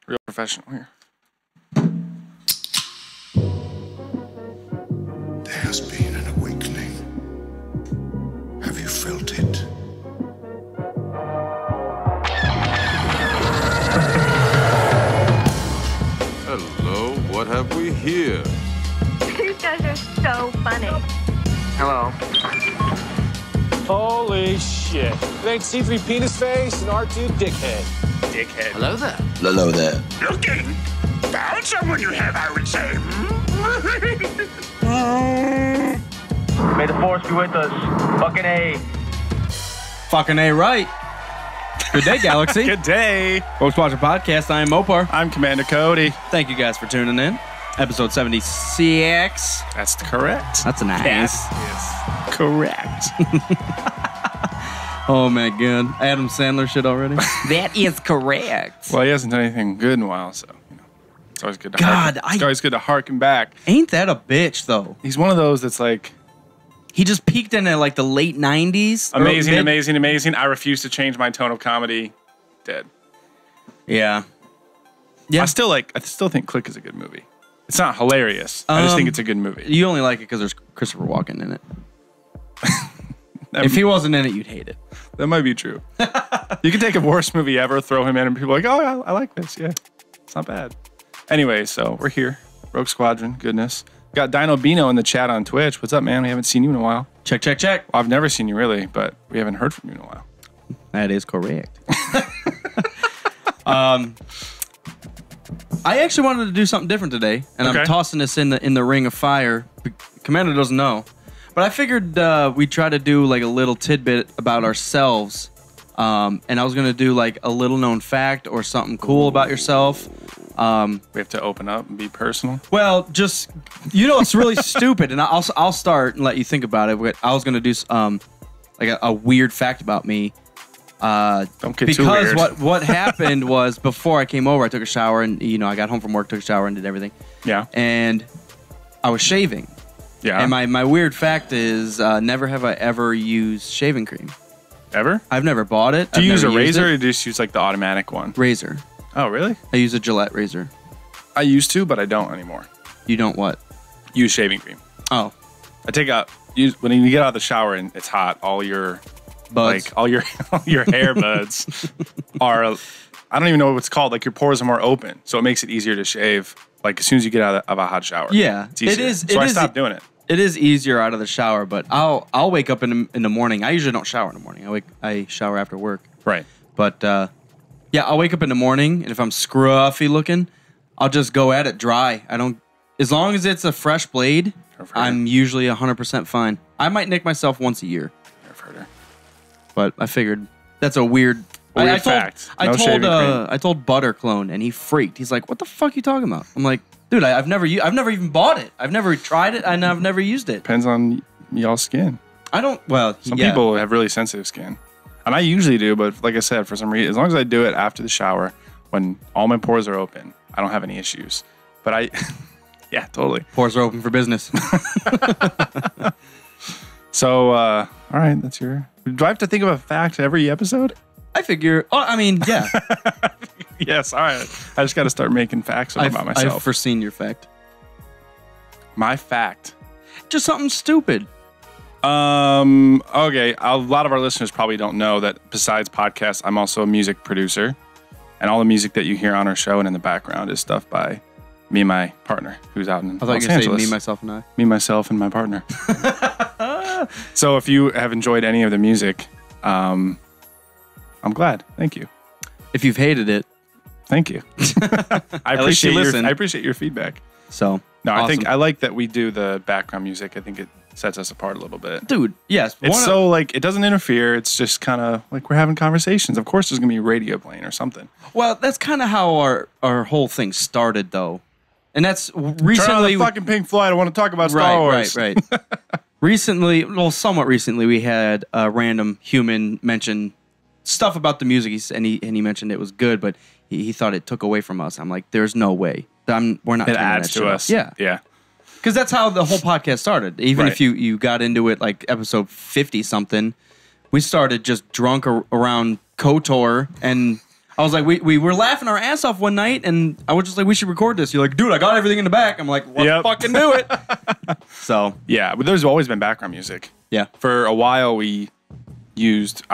Real professional here. There has been an awakening. Have you felt it? Hello, what have we here? You guys are so funny. Hello. Holy shit. It ain't C3 penis face and R2 dickhead. Dickhead. Hello there. Hello there. Looking? Found someone you have, I would say. May the force be with us. Fucking A. Fucking A right. Good day, Galaxy. Good day. Folks watching podcast, I am Mopar. I'm Commander Cody. Thank you guys for tuning in. Episode 76. That's correct. That's nice. That is correct. Oh my god. Adam Sandler shit already? That is correct. Well, he hasn't done anything good in a while, so it's always good to it's always good to harken back. Ain't that a bitch, though? He's one of those that's like... He just peaked in like the late 90s. Amazing, amazing, amazing. I refuse to change my tone of comedy. Dead. Yeah. I still think Click is a good movie. It's not hilarious. I just think it's a good movie. You only like it because there's Christopher Walken in it. If he wasn't in it, you'd hate it. That might be true. You can take a worst movie ever, throw him in, and people are like, oh, I like this. Yeah, it's not bad. Anyway, so we're here. Rogue Squadron, goodness. Got Dino Bino in the chat on Twitch. What's up, man? We haven't seen you in a while. Check, check, check. Well, I've never seen you, really, but we haven't heard from you in a while. That is correct. I actually wanted to do something different today, and I'm tossing this in the ring of fire. Commander doesn't know, but I figured we'd try to do like a little tidbit about ourselves, and I was gonna do like a little known fact or something cool about yourself. We have to open up and be personal. Well, just it's really stupid, and I'll start and let you think about it. But I was gonna do like a weird fact about me. Don't get too weird. Because what happened was before I came over, I took a shower and I got home from work, took a shower and did everything. Yeah. And I was shaving. Yeah. And my weird fact is never have I ever used shaving cream. Ever? I've never bought it. Do you use a razor or do you just use like the automatic one? Razor. Oh, really? I use a Gillette razor. I used to, but I don't anymore. You don't what? Use shaving cream. Oh. When you get out of the shower and it's hot, all your buds. Like all your hair buds are, I don't even know what it's called. Like your pores are more open, so it makes it easier to shave. Like as soon as you get out of a hot shower. Yeah, it's easier. So I stopped doing it. It is easier out of the shower, but I'll wake up in the morning. I usually don't shower in the morning. I shower after work. Right. But yeah, I'll wake up in the morning, and if I'm scruffy looking, I'll just go at it dry. As long as it's a fresh blade, I'm usually 100% fine. I might nick myself once a year. But I figured that's a weird fact. I told Butterclone, and he freaked. He's like, "What the fuck are you talking about?" I'm like, "Dude, I've never even bought it. I've never tried it, and I've never used it." Depends on y'all's skin. Some people have really sensitive skin, and I usually do. But like I said, for some reason, as long as I do it after the shower, when all my pores are open, I don't have any issues. But yeah, totally. Pores are open for business. So, all right, that's your... Do I have to think of a fact every episode? I figure... Oh, I mean, yeah. Yes, all right. I just got to start making facts about myself. I've foreseen your fact. My fact? Just something stupid. Okay, a lot of our listeners probably don't know that besides podcasts, I'm also a music producer. And all the music that you hear on our show and in the background is stuff by me and my partner, who's out in Los Angeles. I thought you were going to say me, myself, and I. Me, myself, and my partner. So if you have enjoyed any of the music, I'm glad. Thank you. If you've hated it, thank you. I appreciate your feedback. So no, awesome. I like that we do the background music. I think it sets us apart a little bit. Dude, yes. It's so like it doesn't interfere. It's just kind of like we're having conversations. Of course there's gonna be radio playing or something. Well, that's kind of how our whole thing started though. And that's recently. Turn on the fucking Pink Floyd. I want to talk about Star Wars. Right. Somewhat recently, we had a random human mention stuff about the music, and he mentioned it was good, but he thought it took away from us. I'm like, there's no way. We're not. It adds to us. Yeah. Because that's how the whole podcast started. Even if you got into it like episode 50 something, we started just drunk around KOTOR, and I was like, we were laughing our ass off one night, and I was just like, we should record this. You're like, dude, I got everything in the back. I'm like, let's fucking do it. So yeah, but there's always been background music. Yeah. For a while, I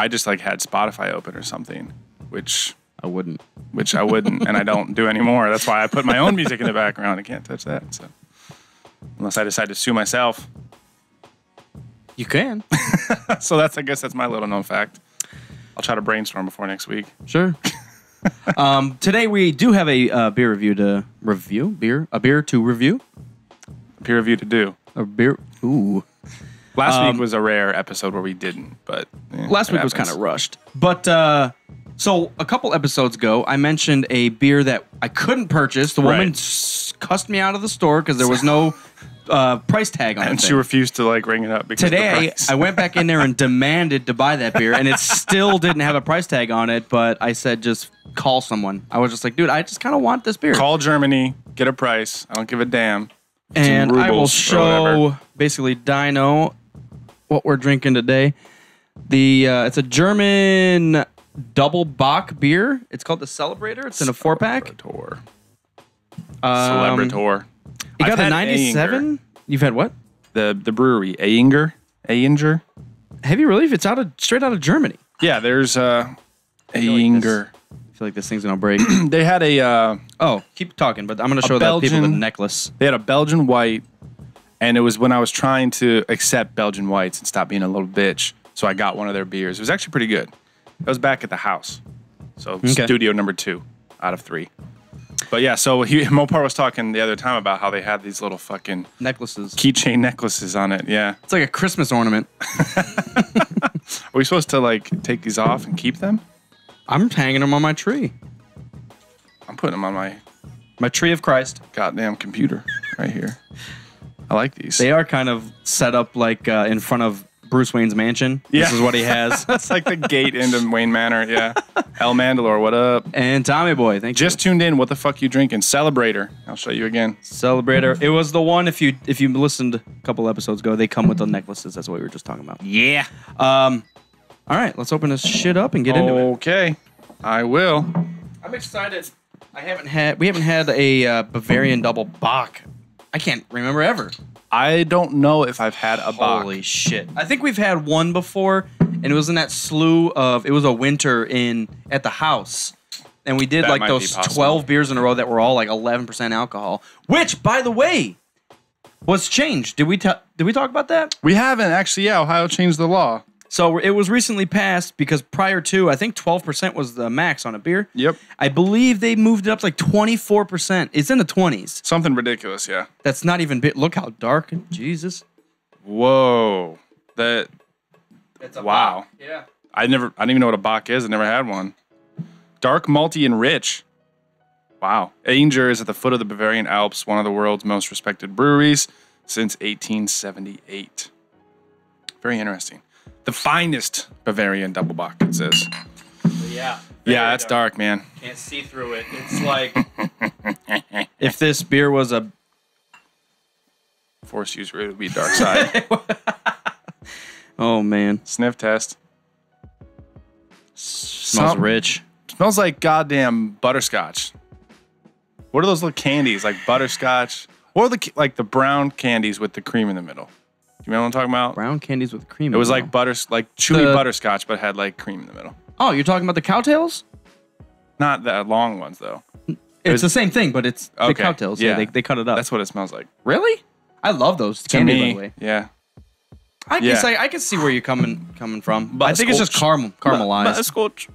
just like had Spotify open or something, which I wouldn't, and I don't do anymore. That's why I put my own music in the background. I can't touch that. So unless I decide to sue myself, you can. So I guess that's my little known fact. I'll try to brainstorm before next week. Sure. Today we do have a beer review to review. A beer to review. Peer review to do. A beer. Ooh. Last week was a rare episode where we didn't, but last week was kind of rushed. But so a couple episodes ago, I mentioned a beer that I couldn't purchase. The woman cussed me out of the store because there was no price tag on it. And she refused to like ring it up because today of the price. I went back in there and demanded to buy that beer, and it still didn't have a price tag on it. But I said, just call someone. I was just like, dude, I just kind of want this beer. Call Germany, get a price. I don't give a damn. And I will show basically Dino what we're drinking today. It's a German double Bock beer. It's called the Celebrator. It's in a 4-pack. Celebrator. You got a 97? You've had what? The brewery, Ayinger. Have you really? If it's straight out of Germany. Yeah, there's Ayinger. I feel like this thing's gonna break. They had keep talking, but I'm gonna show that people the necklace. They had a Belgian white, and it was when I was trying to accept Belgian whites and stop being a little bitch. So I got one of their beers. It was actually pretty good. It was back at the house. So studio number 2 out of 3. But yeah, so Mopar was talking the other time about how they had these little fucking necklaces, keychain necklaces on it. Yeah, it's like a Christmas ornament. Are we supposed to like take these off and keep them? I'm hanging them on my tree. I'm putting them on my tree of Christ. Goddamn computer right here. I like these. They are kind of set up like in front of Bruce Wayne's mansion. Yeah. This is what he has. That's like the gate into Wayne Manor. Yeah. El Mandalore, what up? And Tommy Boy, thank you. Just tuned in. What the fuck you drinking? Celebrator. I'll show you again. Celebrator. It was the one. If you listened a couple episodes ago, they come with the necklaces. That's what we were just talking about. Yeah. All right, let's open this shit up and get into it. Okay, I will. I'm excited. We haven't had a Bavarian double Bock. I can't remember ever. I don't know if I've had a Bock. Holy shit. I think we've had one before, and it was in that slew of, it was a winter at the house. And we did like those 12 beers in a row that were all like 11% alcohol, which, by the way, was changed. Did we talk about that? We haven't actually. Yeah, Ohio changed the law. So it was recently passed because prior to, I think 12% was the max on a beer. Yep. I believe they moved it up to like 24%. It's in the 20s. Something ridiculous, yeah. That's not even bit. Look how dark. Jesus. Whoa. It's a wow. Bock. Yeah. I didn't even know what a Bock is. I never had one. Dark, malty, and rich. Wow. Ayinger is at the foot of the Bavarian Alps, one of the world's most respected breweries since 1878. Very interesting. The finest Bavarian double Bock, it says. Yeah. Yeah, that's dark, man. Can't see through it. It's like if this beer was a Force user, it would be dark side. Oh, man. Sniff test. Smells rich. Smells like goddamn butterscotch. What are those little candies? Like butterscotch? Or the brown candies with the cream in the middle? You know what I'm talking about? Brown candies with cream. It was like chewy butterscotch, but had like cream in the middle. Oh, you're talking about the cowtails? Not the long ones though. It's the same thing, but it's the cowtails. Yeah, they cut it up. That's what it smells like. Really? I love those candy, by the way. Yeah. I can see where you're coming from. But I think it's just caramelized. Butterscotch.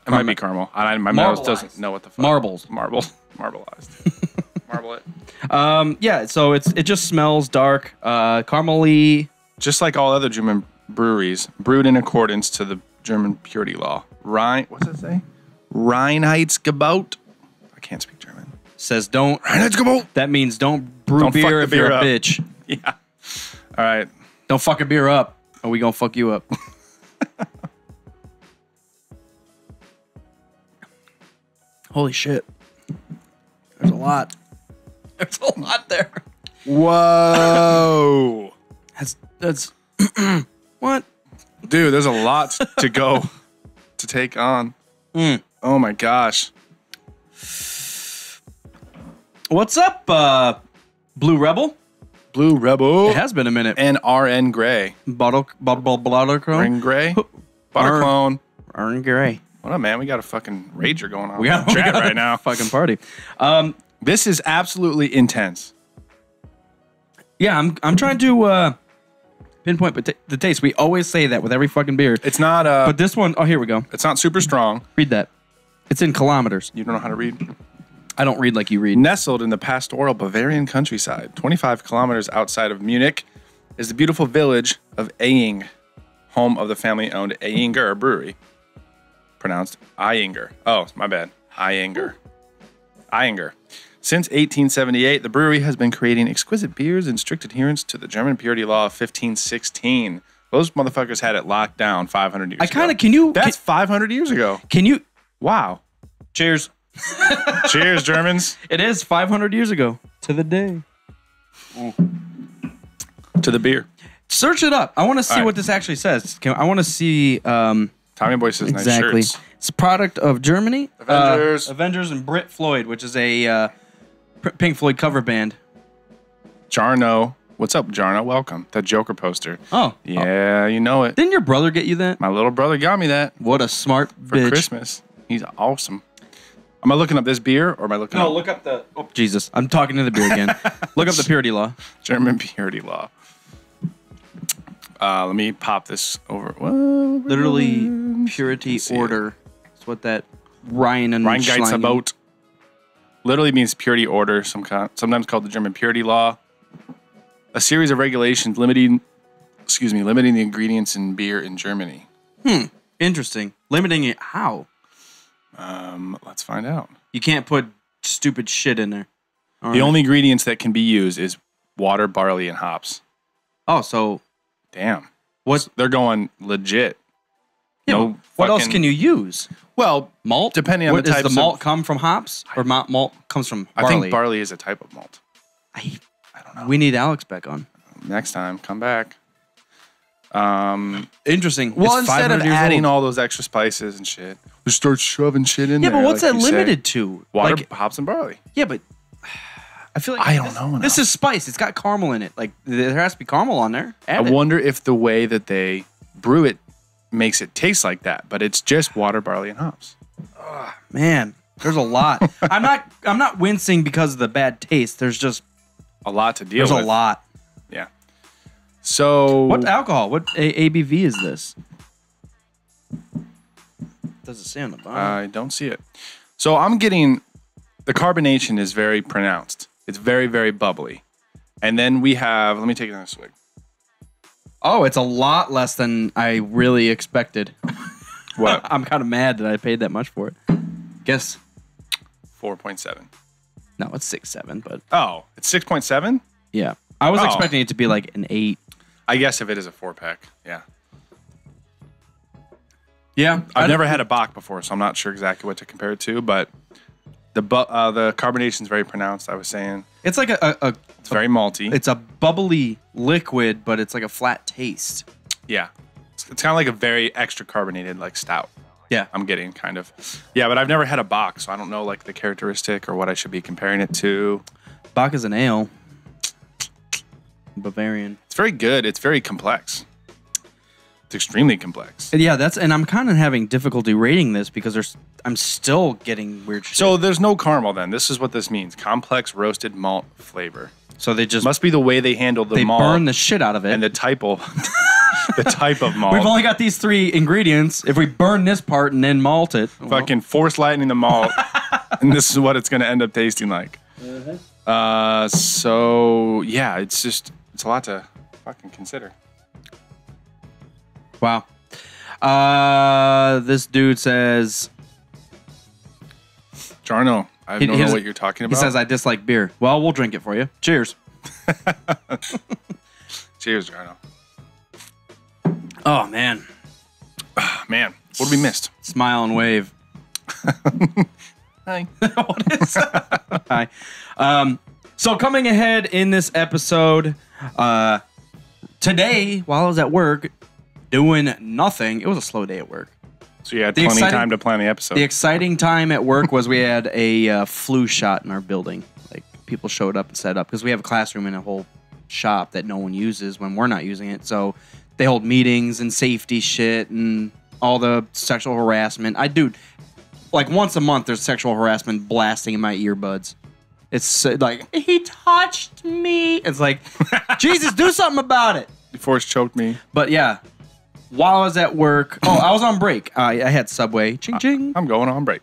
It might be caramel. My mouth doesn't know what the fuck. Marbleized. Marble it. Yeah, so it just smells dark, caramely. Just like all other German breweries, brewed in accordance to the German purity law. What's it say? Reinheitsgebot. I can't speak German. Says don't. Reinheitsgebot. That means don't brew beer if you're a bitch. Yeah. All right. Don't fuck a beer up, or we gonna fuck you up. Holy shit. There's a lot. There's a lot there. Whoa. That's what? Dude, there's a lot to go to take on. Oh my gosh. What's up, Blue Rebel? Blue Rebel. It has been a minute. And RN Gray. Butterclone. Ring Gray. Butterclone. RN Gray. What up, man? We got a fucking rager going on. We got right now. Fucking party. This is absolutely intense. Yeah, I'm trying to pinpoint the taste. We always say that with every fucking beer. It's not but this one, oh, here we go. It's not super strong. Read that. It's in kilometers. You don't know how to read? I don't read like you read. Nestled in the pastoral Bavarian countryside, 25 kilometers outside of Munich, is the beautiful village of Eying, home of the family-owned Eyinger Brewery. Pronounced Eyinger. Oh, my bad. Eyinger. Eyinger. Since 1878, the brewery has been creating exquisite beers in strict adherence to the German purity law of 1516. Those motherfuckers had it locked down 500 years ago. That's 500 years ago. Can you? Wow. Cheers. Cheers, Germans. It is 500 years ago to the day. To the beer. Search it up. I want to see what this actually says. I want to see. Tommy Boy says exactly. Nice shirts. It's a product of Germany. Avengers. Avengers and Brit Floyd, which is a Pink Floyd cover band. Jarno. What's up, Jarno? Welcome. That Joker poster. Oh. Yeah, you know it. Didn't your brother get you that? My little brother got me that. What a smart for bitch. Christmas. He's awesome. Am I looking up this beer or am I looking up? No, look up the... Oh, Jesus. I'm talking to the beer again. Look up the purity law. German purity law. Let me pop this over. Literally, purity order. That's what that Ryan and Reingeitsgebot literally means purity order, sometimes called the German purity law. A series of regulations limiting the ingredients in beer in Germany. Interesting. Limiting it how? Let's find out. You can't put stupid shit in there. The only ingredients that can be used is water, barley, and hops. Oh, so... Damn. What? They're going legit. Yeah, no what else can you use? Well, malt. Depending on the type. Does the malt come from hops or malt comes from barley? I think barley is a type of malt. I don't know. We need Alex back on next time. Come back. Interesting. Well, instead of adding all those extra spices and shit, we start shoving shit in there. Yeah, but what's that limited to? Water, hops, and barley. Yeah, but I feel like I don't know. This is spice. It's got caramel in it. Like there has to be caramel on there. I wonder if the way that they brew it makes it taste like that, but it's just water, barley, and hops. Oh, man, there's a lot. I'm not wincing because of the bad taste. There's just a lot to deal with. There's a lot. Yeah. So what alcohol? What ABV is this? Does it say on the bottom? I don't see it. So I'm getting the carbonation is very pronounced. It's very, very bubbly. And then we have, let me take another swig. Oh, it's a lot less than I really expected. What? I'm kind of mad that I paid that much for it. Guess 4.7. No, it's 6.7, but oh, it's 6.7? Yeah. I was expecting it to be like an 8. I guess if it is a 4-pack, yeah. Yeah. I've never had a Bach before, so I'm not sure exactly what to compare it to, but the carbonation is very pronounced, I was saying. It's like it's very malty. It's a bubbly liquid, but it's like a flat taste. Yeah. It's kind of like a very extra carbonated, like stout. Yeah. I'm getting kind of. Yeah, but I've never had a Bach, so I don't know like the characteristic or what I should be comparing it to. Bach is an ale. Bavarian. It's very good. It's very complex. It's extremely complex. Yeah, and I'm kind of having difficulty rating this because I'm still getting weird shit. So there's no caramel then. This is what this means. Complex roasted malt flavor. So they just must be the way they handle the malt. They burn the shit out of it. And the type of the type of malt. We've only got these 3 ingredients. If we burn this part and then malt it, fucking force lightning the malt, and this is what it's going to end up tasting like. So yeah, it's a lot to fucking consider. Wow. This dude says, Jarno, I don't know what you're talking about. He says, I dislike beer. Well, we'll drink it for you. Cheers. Cheers, Jarno. Oh, man. Man, what have we missed? Smile and wave. Hi. What is that? Hi. So coming ahead in this episode, today, while I was at work, doing nothing. It was a slow day at work. So you had plenty of time to plan the episode. The exciting time at work was we had a flu shot in our building. Like, people showed up and set up because we have a classroom in a whole shop that no one uses when we're not using it. So they hold meetings and safety shit and all the sexual harassment. Like once a month, there's sexual harassment blasting in my earbuds. It's like, he touched me. It's like, Jesus, do something about it. You force choked me. But yeah. While I was at work, I was on break. I had Subway. Ching ching. I'm going on break.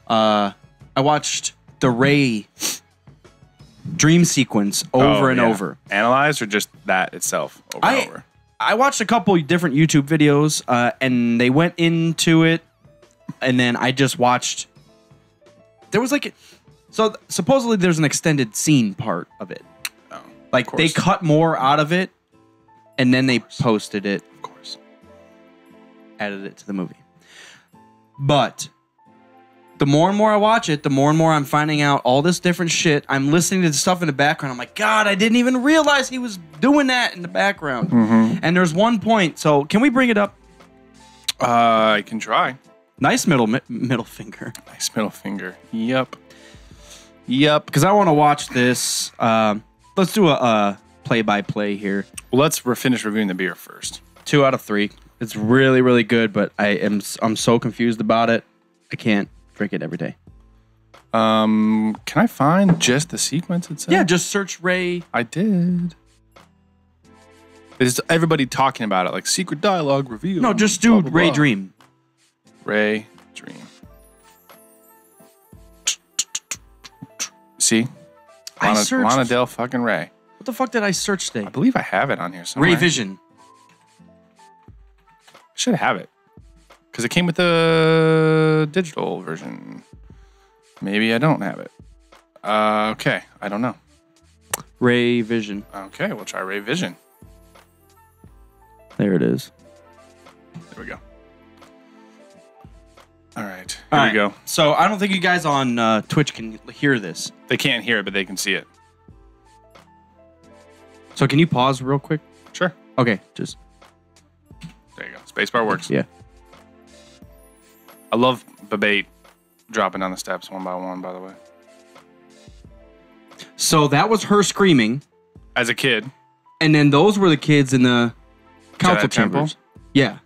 I watched the Ray dream sequence over and over. Analyzed or just that itself over and over? I watched a couple different YouTube videos, and they went into it, and then I just watched. There was so supposedly there's an extended scene part of it. Oh, like they cut more out of it, and then they posted it. Added it to the movie. But the more and more I watch it, the more and more I'm finding out all this different shit. I'm listening to the stuff in the background. I'm like, God, I didn't even realize he was doing that in the background. Mm-hmm. And there's one point. So can we bring it up? I can try. Nice middle finger. Nice middle finger. Yep. Because I want to watch this. Let's do a play-by-play here. Well, let's finish reviewing the beer first. 2 out of 3. It's really, really good, but I'm so confused about it. I can't drink it every day. Can I find just the sequence itself? Yeah, just search Ray. I did. Is everybody talking about it? Like secret dialogue reveal? No, just do Ray Dream. Ray Dream. See? Lana Del fucking Ray. What the fuck did I search today? I believe I have it on here somewhere. Ray Vision. I should have it. Because it came with the digital version. Maybe I don't have it. Okay. I don't know. Ray Vision. Okay, we'll try Ray Vision. There it is. There we go. All right. Here we go. So I don't think you guys on Twitch can hear this. They can't hear it, but they can see it. So can you pause real quick? Sure. Okay, just... There you go. Spacebar works. Yeah. I love Babate dropping down the steps one by one, by the way. So that was her screaming. As a kid. And then those were the kids in the council chambers. Yeah.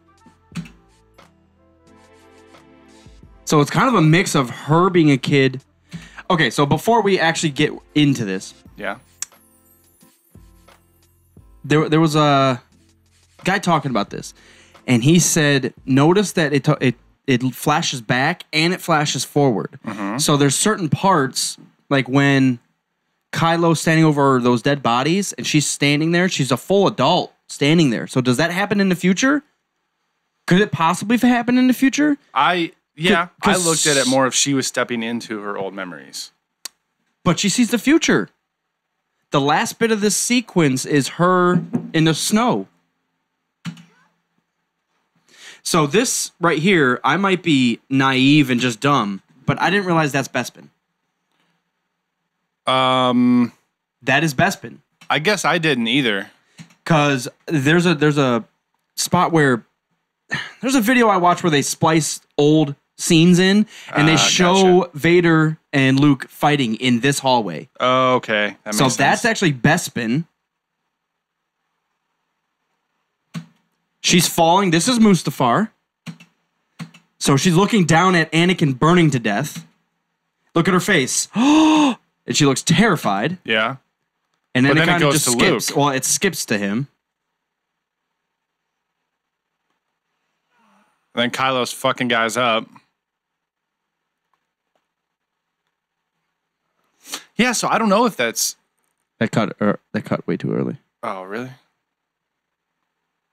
So it's kind of a mix of her being a kid. Okay, so before we actually get into this. Yeah. There was a guy talking about this. And he said, notice that it flashes back and it flashes forward. Mm-hmm. So there's certain parts, like when Kylo's standing over those dead bodies and she's standing there, she's a full adult standing there. So does that happen in the future? Could it possibly happen in the future? I looked at it more if she was stepping into her old memories. But she sees the future. The last bit of this sequence is her in the snow. So this right here, I might be naive and just dumb, but I didn't realize that's Bespin. That is Bespin. I guess I didn't either. Cause there's a spot where there's a video I watched where they splice old scenes in and they show gotcha. Vader and Luke fighting in this hallway. Oh, okay. That makes sense. That's actually Bespin. She's falling. This is Mustafar. So she's looking down at Anakin burning to death. Look at her face. And she looks terrified. Yeah. And then it kind of just skips. Luke. Well, it skips to him. And then Kylo's fucking guys up. Yeah, so I don't know if that's... That cut way too early. Oh, really?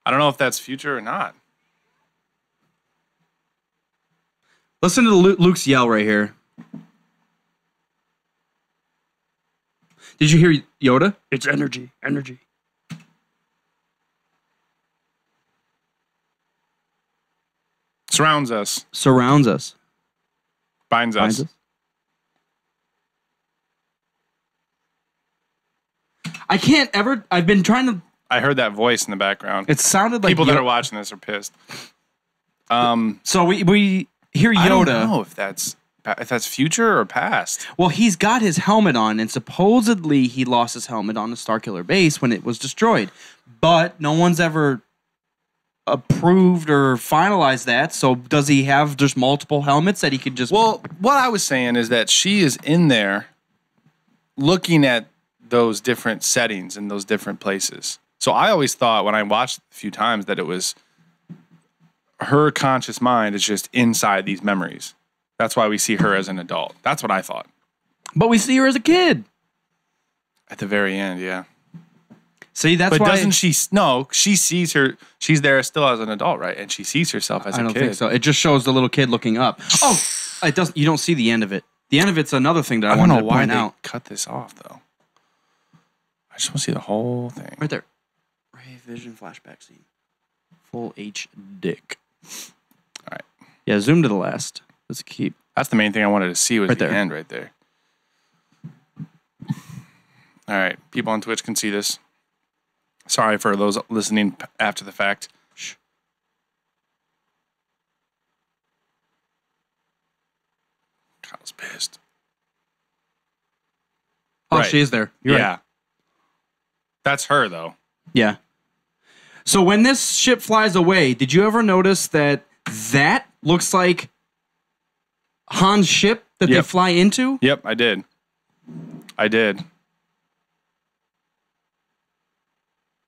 I don't know if that's future or not. Listen to Luke's yell right here. Did you hear Yoda? It's energy, energy. Surrounds us. Surrounds us. Binds us. I can't ever... I've been trying to... I heard that voice in the background. It sounded like... People that are watching this are pissed. So we hear Yoda. I don't know if that's future or past. Well, he's got his helmet on, and supposedly he lost his helmet on the Starkiller base when it was destroyed. But no one's ever approved or finalized that. So does he have just multiple helmets that he could just... Well, what I was saying is that she is in there looking at those different settings in those different places. So I always thought when I watched it a few times that it was her conscious mind is just inside these memories. That's why we see her as an adult. That's what I thought. But we see her as a kid. At the very end, yeah. See, that's but why... doesn't she... No, she sees her... She's there still as an adult, right? And she sees herself as a kid. I don't think so. It just shows the little kid looking up. Oh, it doesn't. You don't see the end of it. The end of it's another thing that I wanted to point out. I don't know why they cut this off, though. I just want to see the whole thing. Right there. Ray Vision flashback scene. Full H dick. All right. Yeah, zoom to the last. Let's keep... That's the main thing I wanted to see was right the there. end right there. All right. People on Twitch can see this. Sorry for those listening after the fact. Shh. Kyle's pissed. Oh, she is there. You're right. That's her, though. Yeah. So when this ship flies away, did you ever notice that looks like Han's ship that they fly into? Yep, I did.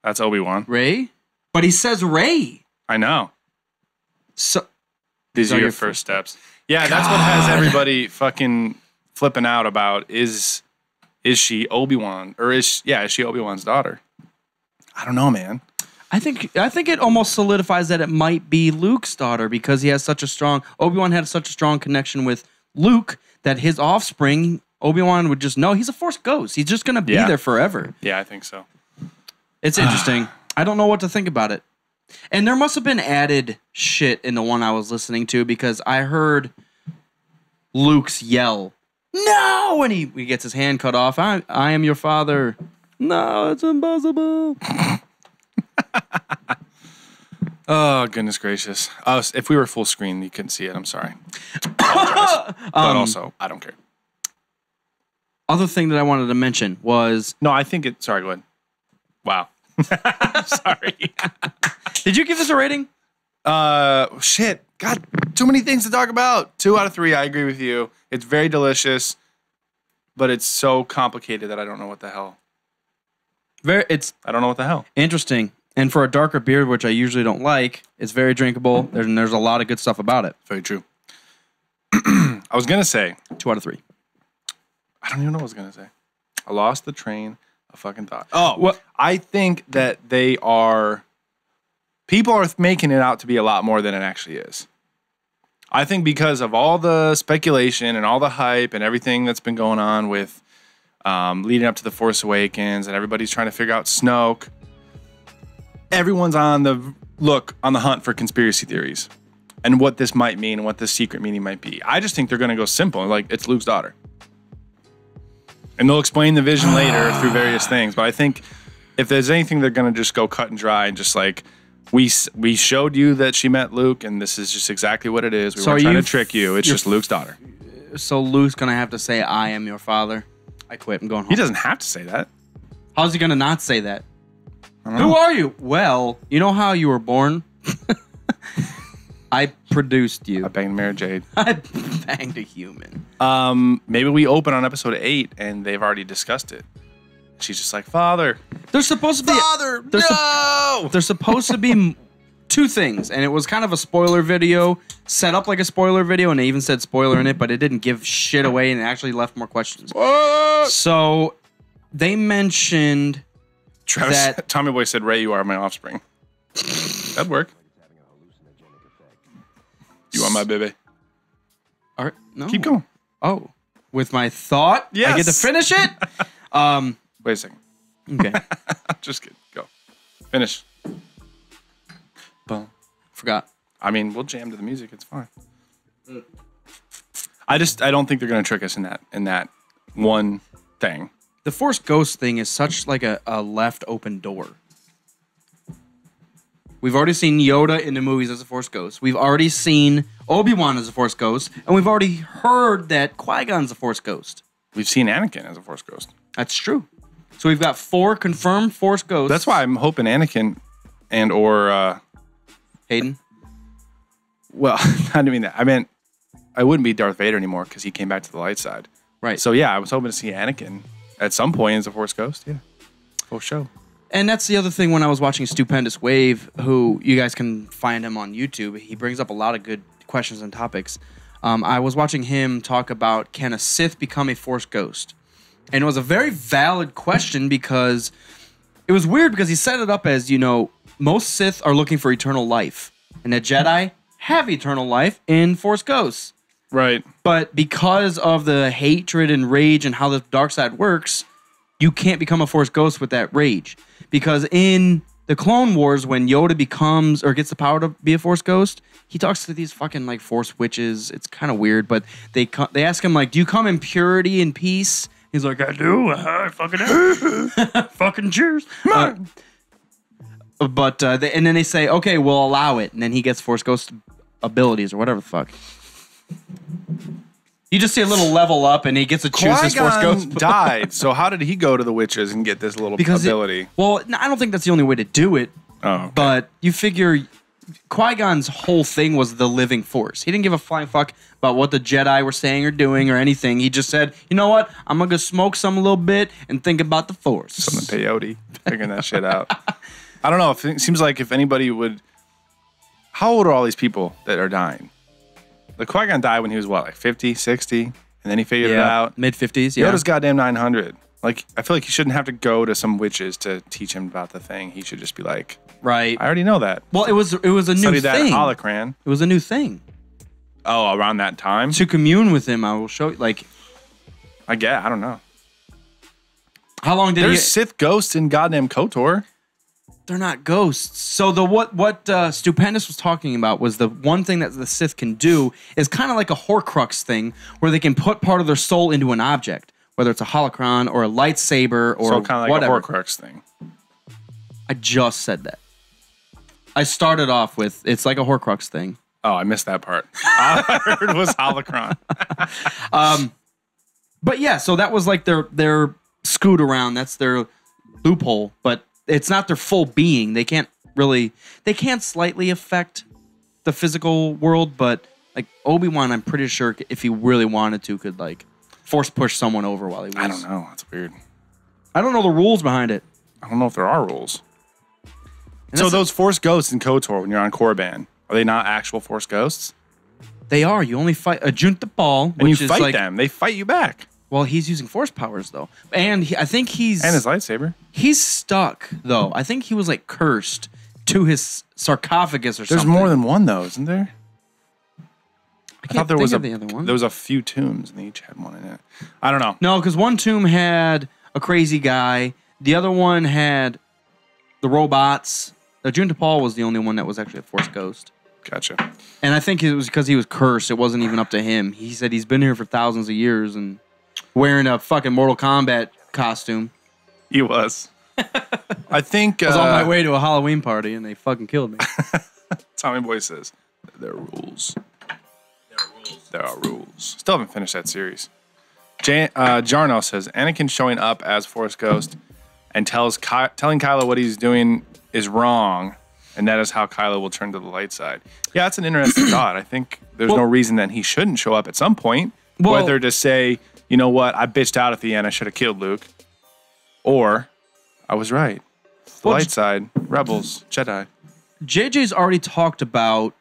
That's Obi-Wan. Ray? But he says Ray. I know. So these are your first steps. Yeah, that's what has everybody fucking flipping out about is she Obi-Wan or is she Obi-Wan's daughter? I don't know, man. I think it almost solidifies that it might be Luke's daughter because he has such a strong... Obi-Wan had such a strong connection with Luke that his offspring, Obi-Wan would just know he's a Force ghost. He's just going to be there forever. Yeah, I think so. It's interesting. I don't know what to think about it. And there must have been added shit in the one I was listening to because I heard Luke's yell, "No!" when he gets his hand cut off. I am your father. No, it's impossible. Oh, goodness gracious. If we were full screen, you couldn't see it. I'm sorry. But also, I don't care. Other thing that I wanted to mention was... No, I think it... Sorry, go ahead. Wow. Sorry. Did you give this a rating? Shit. God, too many things to talk about. 2 out of 3. I agree with you. It's very delicious, but it's so complicated that I don't know what the hell. I don't know what the hell. Interesting. And for a darker beer, which I usually don't like, it's very drinkable. There's a lot of good stuff about it. Very true. I was going to say... 2 out of 3. I don't even know what I was going to say. I lost the train of fucking thought. Oh, well, I think that people are making it out to be a lot more than it actually is. I think because of all the speculation and all the hype and everything that's been going on with leading up to The Force Awakens and everybody's trying to figure out Snoke, everyone's on the hunt for conspiracy theories and what this might mean and what this secret meaning might be. I just think they're going to go simple, like it's Luke's daughter. And they'll explain the vision later through various things. But I think if there's anything, they're going to just go cut and dry and just like, we showed you that she met Luke, and this is just exactly what it is. We weren't trying to trick you. It's just Luke's daughter. So Luke's going to have to say, "I am your father." I quit. I'm going home. He doesn't have to say that. How's he going to not say that? Who are you? Well, you know how you were born? I produced you. I banged Mary Jade. I banged a human. Maybe we open on episode 8 and they've already discussed it. She's just like, "Father." There's supposed to be... Father, no! There's supposed to be 2 things, and it was kind of a spoiler video, set up like a spoiler video, and they even said spoiler in it, but it didn't give shit away, and it actually left more questions. What? So, they mentioned that... Tommy Boy said, "Ray, you are my offspring." That'd work. You are my baby. All right, no. Keep going. Oh, with my thought? Yes. I get to finish it? Wait a second. Okay. Just kidding. Go. Finish. Boom. Forgot. I mean, we'll jam to the music. It's fine. I don't think they're going to trick us in that one thing. The Force Ghost thing is such like a left open door. We've already seen Yoda in the movies as a Force ghost. We've already seen Obi-Wan as a Force ghost, and we've already heard that Qui-Gon's a Force ghost. We've seen Anakin as a Force ghost. That's true. So we've got 4 confirmed Force ghosts. That's why I'm hoping Anakin and or Hayden. Well, I didn't mean that. I meant I wouldn't be Darth Vader anymore because he came back to the light side. Right. So yeah, I was hoping to see Anakin at some point as a Force ghost. Yeah. For sure. And that's the other thing when I was watching Stupendous Wave, who you guys can find him on YouTube. He brings up a lot of good questions and topics. I was watching him talk about, can a Sith become a Force ghost? And it was a very valid question because it was weird because he set it up as, most Sith are looking for eternal life. And the Jedi have eternal life in Force ghosts. Right. But because of the hatred and rage and how the dark side works, you can't become a Force ghost with that rage. Because in the Clone Wars, when Yoda becomes or gets the power to be a Force ghost, he talks to these fucking Force witches. It's kind of weird, but they ask him do you come in purity and peace? He's like, I do. I fucking am. Fucking cheers. And then they say, okay, we'll allow it, and then he gets Force ghost abilities or whatever the fuck. You just see a little level up, and he gets to choose his Force ghost. Died. So how did he go to the witches and get this little ability? I don't think that's the only way to do it. Oh, okay. But you figure Qui-Gon's whole thing was the living Force. He didn't give a flying fuck about what the Jedi were saying or doing or anything. He just said, you know what? I'm going to go smoke some a little bit and think about the Force. Some peyote. Figuring that shit out. I don't know. It seems like if anybody would... How old are all these people that are dying? The Qui-Gon died when he was, 50, 60? And then he figured it out. Mid-50s, yeah. Yoda's goddamn 900. I feel like he shouldn't have to go to some witches to teach him about the thing. He should just be like, right. I already know that. Well, it was a new Studied thing. That holocran. It was a new thing. Oh, around that time? To commune with him, I will show you. I don't know. How long did There's Sith ghosts in goddamn KOTOR. They're not ghosts. So what Stupendous was talking about was the one thing that the Sith can do is kind of like a Horcrux thing, where they can put part of their soul into an object, whether it's a holocron or a lightsaber or so kind of like whatever. a Horcrux thing. I just said that. I started off with it's like a Horcrux thing. Oh, I missed that part. All I heard was holocron. But yeah, so that was like their scoot around. That's their loophole, but it's not their full being. They can slightly affect the physical world, but like Obi-Wan, I'm pretty sure if he really wanted to, could force push someone over while he was. I don't know. That's weird. I don't know the rules behind it. I don't know if there are rules. So those Force ghosts in KOTOR, when you're on Korriban, are they not actual Force ghosts? They are. You only fight a Junta Ball, and you fight them. They fight you back. Well, he's using Force powers though, and I think he's and his lightsaber. He's stuck though. I think he was cursed to his sarcophagus or something. There's more than one though, isn't there? I thought there was the other one. There was a few tombs, and they each had one in it. I don't know. No, because one tomb had a crazy guy. The other one had the robots. Junta Paul was the only one that was actually a Force ghost. Gotcha. And I think it was because he was cursed. It wasn't even up to him. He said he's been here for thousands of years and wearing a fucking Mortal Kombat costume. He was. I think... I was on my way to a Halloween party, and they fucking killed me. Tommy Boy says, there are rules. There are rules. Still haven't finished that series. Jarno says, Anakin showing up as Force Ghost and telling Kylo what he's doing is wrong, and that is how Kylo will turn to the light side. Yeah, that's an interesting thought. I think there's no reason that he shouldn't show up at some point, whether to say, you know what, I bitched out at the end, I should have killed Luke, or I was right. The light side, Rebels, Jedi. JJ's already talked about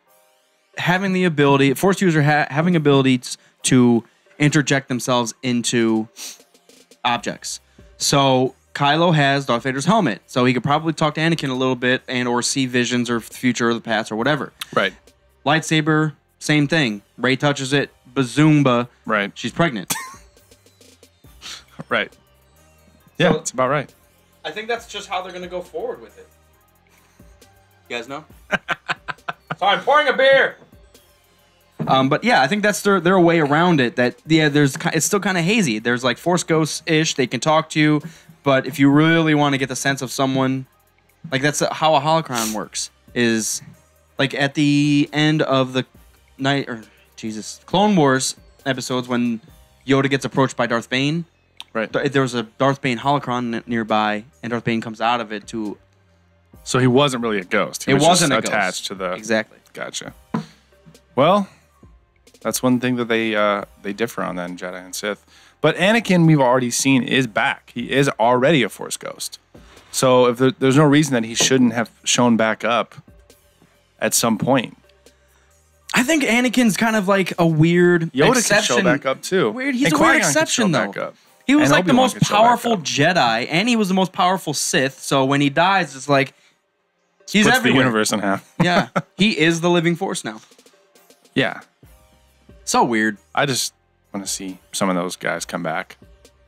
having the ability, Force user having abilities to interject themselves into objects. So Kylo has Darth Vader's helmet, so he could probably talk to Anakin a little bit and or see visions or the future or the past or whatever. Right. Lightsaber, same thing. Rey touches it, bazoomba. Right. She's pregnant. Right. Yeah, So- that's about right. I think that's just how they're going to go forward with it. You guys know? Sorry, I'm pouring a beer. But yeah, I think that's their way around it. That it's still kind of hazy. There's like Force Ghosts ish. They can talk to you, but if you really want to get the sense of someone, like that's how a holocron works. is like at the end of the Clone Wars episodes when Yoda gets approached by Darth Bane. Right. There was a Darth Bane holocron nearby, and Darth Bane comes out of it to. So he wasn't really a ghost. He wasn't just a attached ghost. to the. Exactly. Gotcha. Well, that's one thing that they differ on then, Jedi and Sith. But Anakin, we've already seen, is back. He is already a Force ghost. So if there's no reason that he shouldn't have shown back up at some point. I think Anakin's kind of like a weird Yoda exception. can show back up too. He's And a weird Qui-Gon can exception show though. back up. He was And like the Obi-Wan most can show back powerful up. Jedi, and he was the most powerful Sith. So when he dies, it's like he's Splits everywhere. the universe in half. Yeah, he is the living Force now. Yeah. So weird. I just want to see some of those guys come back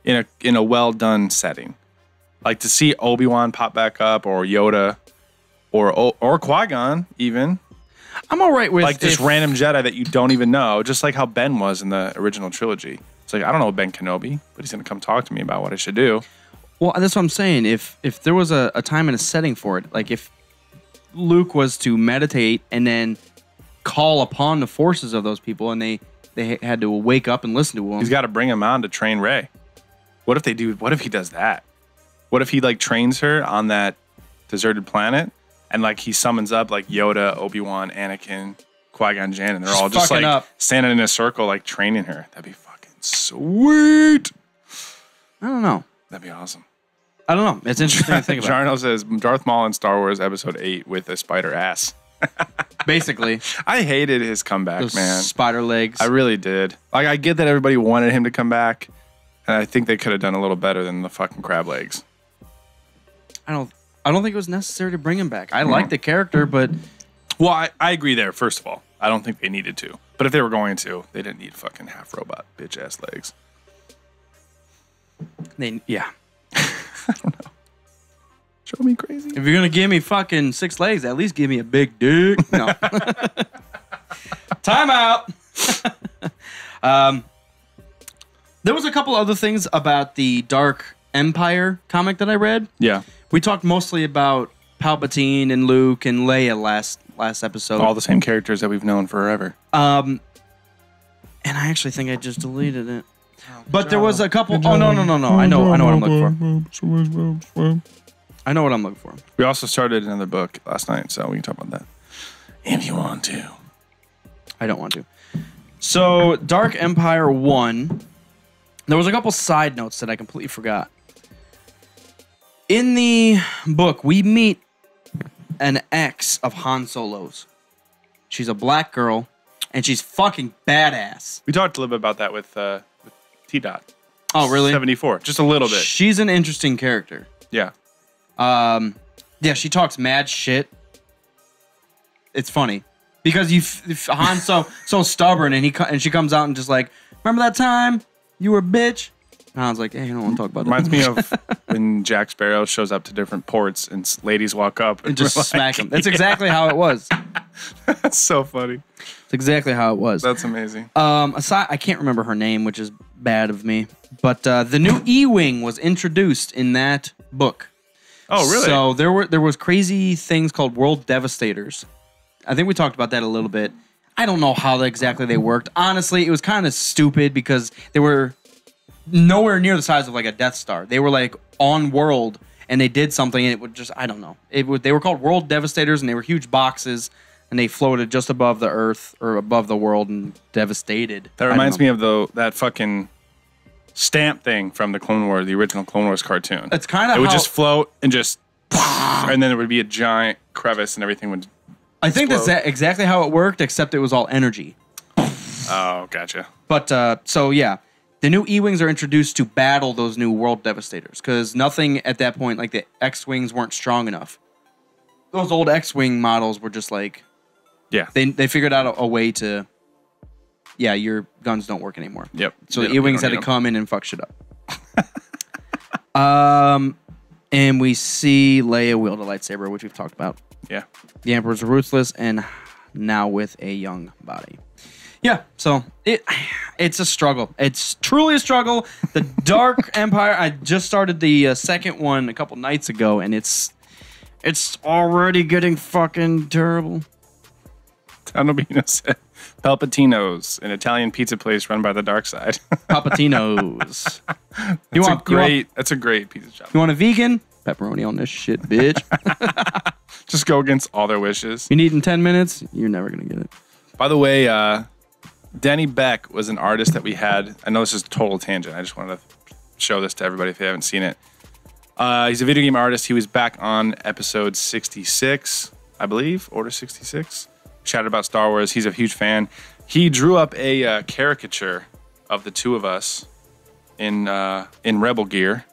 in a well done setting, like to see Obi-Wan pop back up, or Yoda, or Qui-Gon even. I'm all right with Like this random Jedi that you don't even know, just like how Ben was in the original trilogy. It's like, I don't know Ben Kenobi, but he's gonna come talk to me about what I should do. Well, that's what I'm saying. If there was a time and a setting for it, like if Luke was to meditate and then call upon the forces of those people, and they had to wake up and listen to him. He's got to bring him on to train Rey. What if they do? What if he does that? What if he like trains her on that deserted planet, and like he summons up like Yoda, Obi-Wan, Anakin, Qui-Gon Jinn, and they're all just like up. standing in a circle, like training her? That'd be fucking sweet. I don't know. That'd be awesome. I don't know. It's interesting to think about. Jarno says Darth Maul in Star Wars Episode 8 with a spider ass. Basically, I hated his comeback, those man. spider legs. I really did. Like, I get that everybody wanted him to come back, and I think they could have done a little better than the fucking crab legs. I don't think it was necessary to bring him back. I like the character, but Well, I agree there, first of all. I don't think they needed to. But if they were going to, they didn't need fucking half robot bitch ass legs. yeah. I don't know. Show me crazy. If you're gonna give me fucking 6 legs, at least give me a big dick. No. Time out. There was a couple other things about the Dark Empire comic that I read. Yeah. We talked mostly about Palpatine and Luke and Leia last episode. All the same characters that we've known forever. And I actually think I just deleted it. But there was a couple. Oh no! I know what I'm looking for. I know what I'm looking for. We also started another book last night, so we can talk about that if you want to. I don't want to. So, Dark Empire 1, there was a couple side notes that I completely forgot. In the book, we meet an ex of Han Solo's. She's a black girl, and she's fucking badass. We talked a little bit about that with T-Dot. Oh, really? 74. Just a little bit. She's an interesting character. Yeah. Yeah, she talks mad shit. It's funny because Han's so stubborn, and she comes out and just like, remember that time you were a bitch? And Han's like, hey, I don't want to talk about that. Reminds me of when Jack Sparrow shows up to different ports and ladies walk up and just we're smack him. That's exactly how it was. That's so funny. That's exactly how it was. That's amazing. Aside, I can't remember her name, which is bad of me. But the new E-Wing was introduced in that book. Oh, really? So there was crazy things called World Devastators. I think we talked about that a little bit. I don't know how exactly they worked. Honestly, it was kind of stupid because they were nowhere near the size of like a Death Star. They were like on world, and they did something, and it would just, I don't know. They were called World Devastators, and they were huge boxes, and they floated just above the Earth or above the world and devastated. That reminds me of that fucking stamp thing from the Clone Wars, the original Clone Wars cartoon. It's kind of it would just float and just, and then there would be a giant crevice and everything would. I think that's exactly how it worked, except it was all energy. Oh, gotcha. But so yeah, the new E-Wings are introduced to battle those new World Devastators because nothing at that point, like the X-Wings, weren't strong enough. Those old X-Wing models were just like, yeah, they figured out a way to. Yeah, your guns don't work anymore. Yep. So the E-Wings had to come in and fuck shit up. And we see Leia wield a lightsaber, which we've talked about. Yeah. The Emperor's ruthless and now with a young body. Yeah, so it's a struggle. It's truly a struggle. The Dark Empire, I just started the second one a couple nights ago, and it's It's already getting fucking terrible. Tonobino said, Palpatinos, an Italian pizza place run by the dark side. Palpatinos. That's a great pizza shop. You want a vegan? Pepperoni on this shit, bitch. Just go against all their wishes. You need in 10 minutes? You're never going to get it. By the way, Danny Beck was an artist that we had. I know this is a total tangent. I just wanted to show this to everybody if they haven't seen it. He's a video game artist. He was back on episode 66, I believe, Order 66. Chatted about Star Wars. He's a huge fan. He drew up a caricature of the two of us in rebel gear.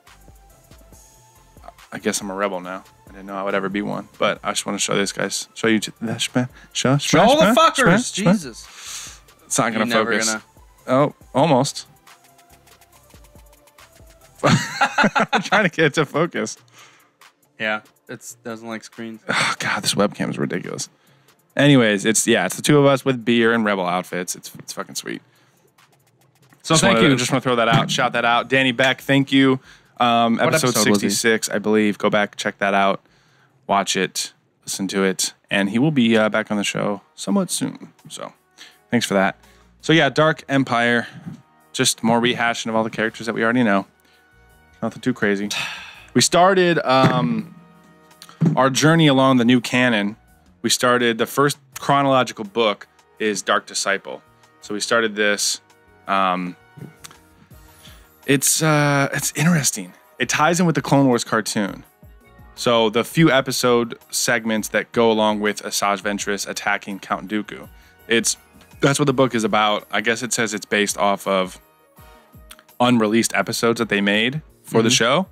I guess I'm a rebel now. I didn't know I would ever be one, but I just want to show this, guys. Show you the show the fuckers. Jesus, it's not gonna focus. Oh, almost. I'm trying to get it to focus. Yeah, it doesn't like screens. Oh god, this webcam is ridiculous. Anyways, it's the two of us with beer and rebel outfits. It's fucking sweet. So thank you. Just want to throw that out. Shout that out. Danny Beck, thank you. Episode 66, I believe. Go back, check that out. Watch it. Listen to it. And he will be back on the show somewhat soon. So thanks for that. So yeah, Dark Empire. Just more rehashing of all the characters that we already know. Nothing too crazy. We started our journey along the new canon. We started, the first chronological book is Dark Disciple. So we started this. It's interesting. It ties in with the Clone Wars cartoon. So the few episode segments that go along with Asajj Ventress attacking Count Dooku. That's what the book is about. I guess it says it's based off of unreleased episodes that they made for the show.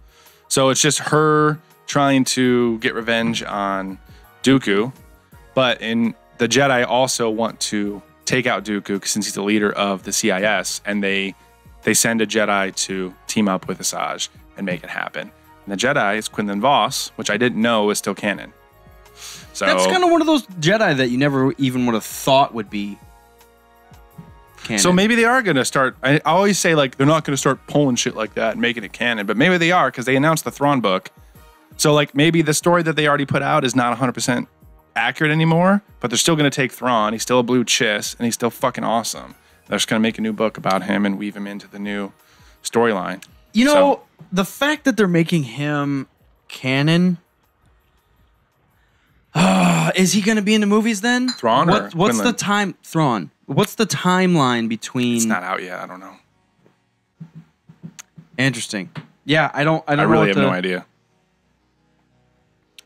So it's just her trying to get revenge on Dooku. But the Jedi also want to take out Dooku since he's the leader of the CIS, and they send a Jedi to team up with Asajj and make it happen. And the Jedi is Quinlan Vos, which I didn't know was still canon. So that's kind of one of those Jedi that you never even would have thought would be canon. So maybe they are going to start. I always say like they're not going to start pulling shit like that and making it canon, but maybe they are because they announced the Thrawn book. So like maybe the story that they already put out is not 100% accurate anymore, but they're still going to take Thrawn. He's still a blue chiss, and he's still fucking awesome. They're just going to make a new book about him and weave him into the new storyline. You know, the fact that they're making him canon, is he going to be in the movies then? Thrawn or what's Quinlan? Thrawn. What's the timeline between? It's not out yet. I don't know. Interesting. Yeah, I really have no idea.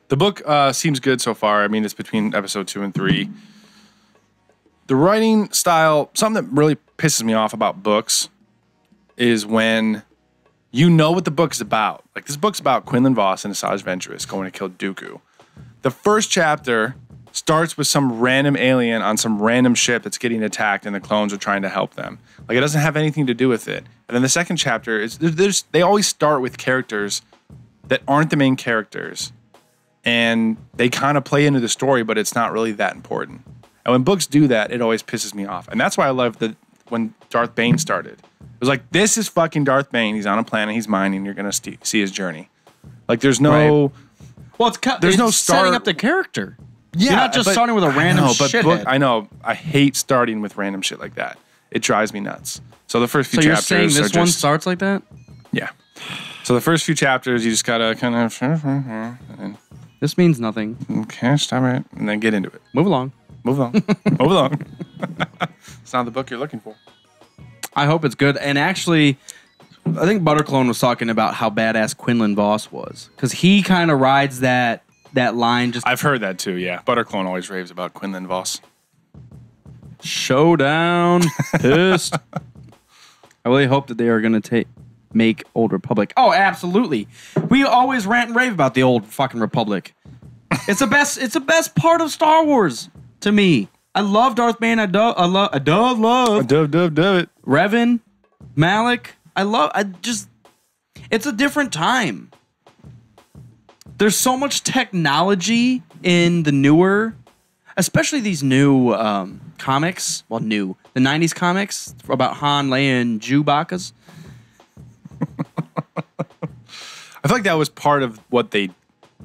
The book seems good so far. I mean, it's between episode 2 and 3. The writing style, something that really pisses me off about books is when you know what the book is about. Like, this book's about Quinlan Vos and Asajj Ventress going to kill Dooku. The first chapter starts with some random alien on some random ship that's getting attacked and the clones are trying to help them. Like, it doesn't have anything to do with it. And then the second chapter, is they always start with characters that aren't the main characters. And they kind of play into the story, but it's not really that important. And when books do that, it always pisses me off. And that's why I love when Darth Bane started. It was like, this is fucking Darth Bane. He's on a planet. He's mining. You're going to see his journey. Like, there's no... Right. Well, there's no setting up the character. Yeah, you're not just starting with a random shithead. I know. I hate starting with random shit like that. It drives me nuts. So the first few chapters... So you're saying this one starts like that? Yeah. So the first few chapters, you just got to kind of... This means nothing. Okay, stop it. And then get into it. Move along. Move along. Move along. It's not the book you're looking for. I hope it's good. And actually, I think Butterclone was talking about how badass Quinlan Vos was. Because he kind of rides that line. I've heard that too, yeah. Butterclone always raves about Quinlan Vos. Showdown. Pissed. I really hope that they are going to make Old Republic. Oh, absolutely. We always rant and rave about the old fucking Republic. It's the best part of Star Wars to me. I love Darth Bane. I love it. Revan, Malik. It's a different time. There's so much technology in the newer, especially these new comics. Well, the 90s comics about Han, Leia, and Chewbacca's. I feel like that was part of what they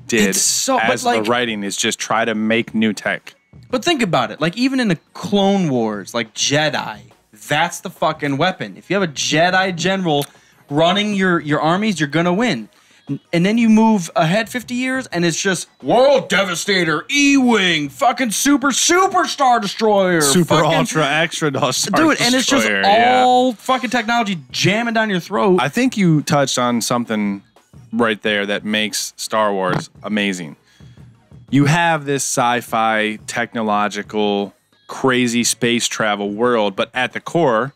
did but the writing is just try to make new tech. But think about it. Like, even in the Clone Wars, like Jedi, that's the fucking weapon. If you have a Jedi general running your armies, you're going to win. And then you move ahead 50 years, and it's just World Devastator, E-Wing, fucking Super Star Destroyer. Super fucking, Ultra Extra Star Destroyer. Dude, and it's just all fucking technology jamming down your throat. I think you touched on something right there that makes Star Wars amazing. You have this sci-fi, technological, crazy space travel world, but at the core,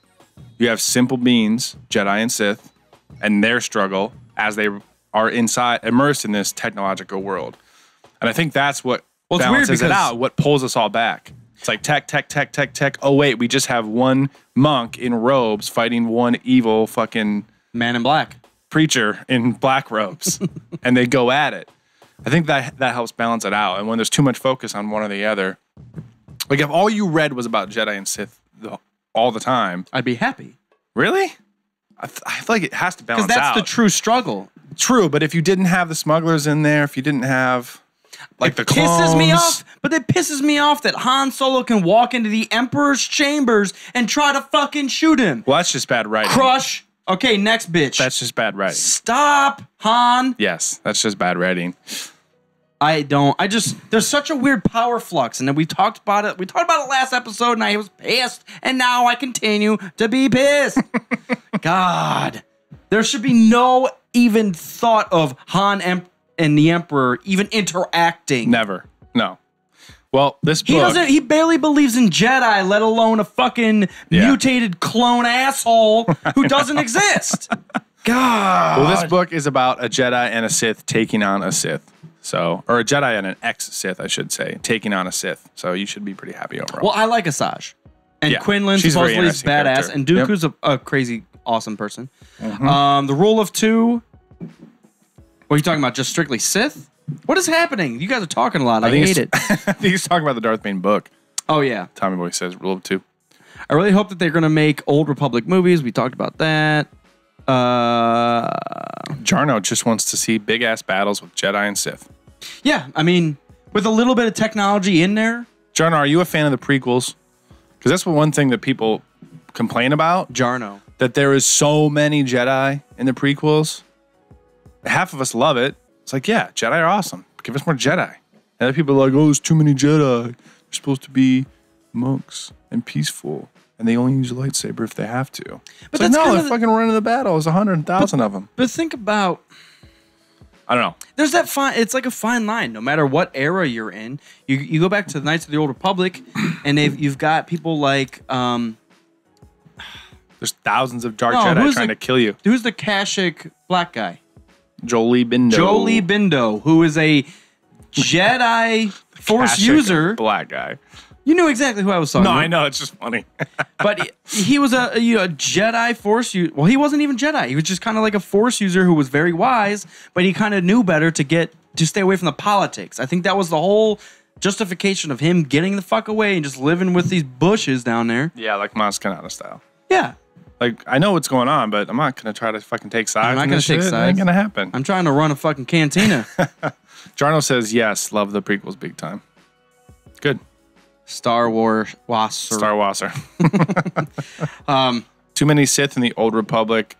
you have simple beings, Jedi and Sith, and their struggle as they are immersed in this technological world. And I think that's what balances it out, what pulls us all back. It's like tech. Oh, wait, we just have one monk in robes fighting one evil fucking man in black preacher in black robes, and they go at it. I think that helps balance it out. And when there's too much focus on one or the other, like if all you read was about Jedi and Sith all the time, I'd be happy. Really? I feel like it has to balance out. Because that's the true struggle. True, but if you didn't have the smugglers in there, if you didn't have like the clones, pisses me off. But it pisses me off that Han Solo can walk into the Emperor's chambers and try to fucking shoot him. Well, that's just bad writing. Crush. Okay, next bitch. That's just bad writing. Stop, Han. Yes, that's just bad writing. There's such a weird power flux, and then we talked about it. We talked about it last episode, and I was pissed, and now I continue to be pissed. God, there should be no even thought of Han and the Emperor even interacting. Never. No. Well, this book... He barely believes in Jedi, let alone a fucking mutated clone asshole who doesn't exist. God. Well, this book is about a Jedi and a Sith taking on a Sith. So, or a Jedi and an ex-Sith, I should say, taking on a Sith. So you should be pretty happy overall. Well, I like Asajj. And Quinlan supposedly is badass. Character. And Dooku's a crazy, awesome person. Mm-hmm. The Rule of Two. What are you talking about? Just strictly Sith? What is happening? You guys are talking a lot. I hate it. I think he's talking about the Darth Bane book. Oh, yeah. Tommy Boy says Rule of Two. I really hope that they're going to make Old Republic movies. We talked about that. Jarno just wants to see big-ass battles with Jedi and Sith. Yeah, I mean, with a little bit of technology in there. Jarno, are you a fan of the prequels? Because that's one thing that people complain about. Jarno. That there is so many Jedi in the prequels. Half of us love it. It's like, yeah, Jedi are awesome. Give us more Jedi. And other people are like, oh, there's too many Jedi. They're supposed to be monks and peaceful. And they only use a lightsaber if they have to. But it's like, no, they're fucking running the battle. There's 100,000 of them. But think about... I don't know. There's that fine... It's like a fine line. No matter what era you're in. You go back to the Knights of the Old Republic, and you've got people like... There's thousands of Dark Jedi trying to kill you. Who's the Kashyyyk black guy? Jolie Bindo. Jolie Bindo, who is a Jedi Force user. Black guy. You knew exactly who I was talking about. No, I know. It's just funny. But he was a Jedi Force user. Well, he wasn't even Jedi. He was just kind of like a Force user who was very wise, but he kind of knew better to stay away from the politics. I think that was the whole justification of him getting the fuck away and just living with these bushes down there. Yeah, like Maz Kanata style. Yeah. Like, I know what's going on, but I'm not going to try to fucking take sides. I'm not going to take sides. It ain't going to happen. I'm trying to run a fucking cantina. Jarno says, yes, love the prequels big time. Good. Star Wars Wasser. Star Wasser. Too many Sith in the Old Republic.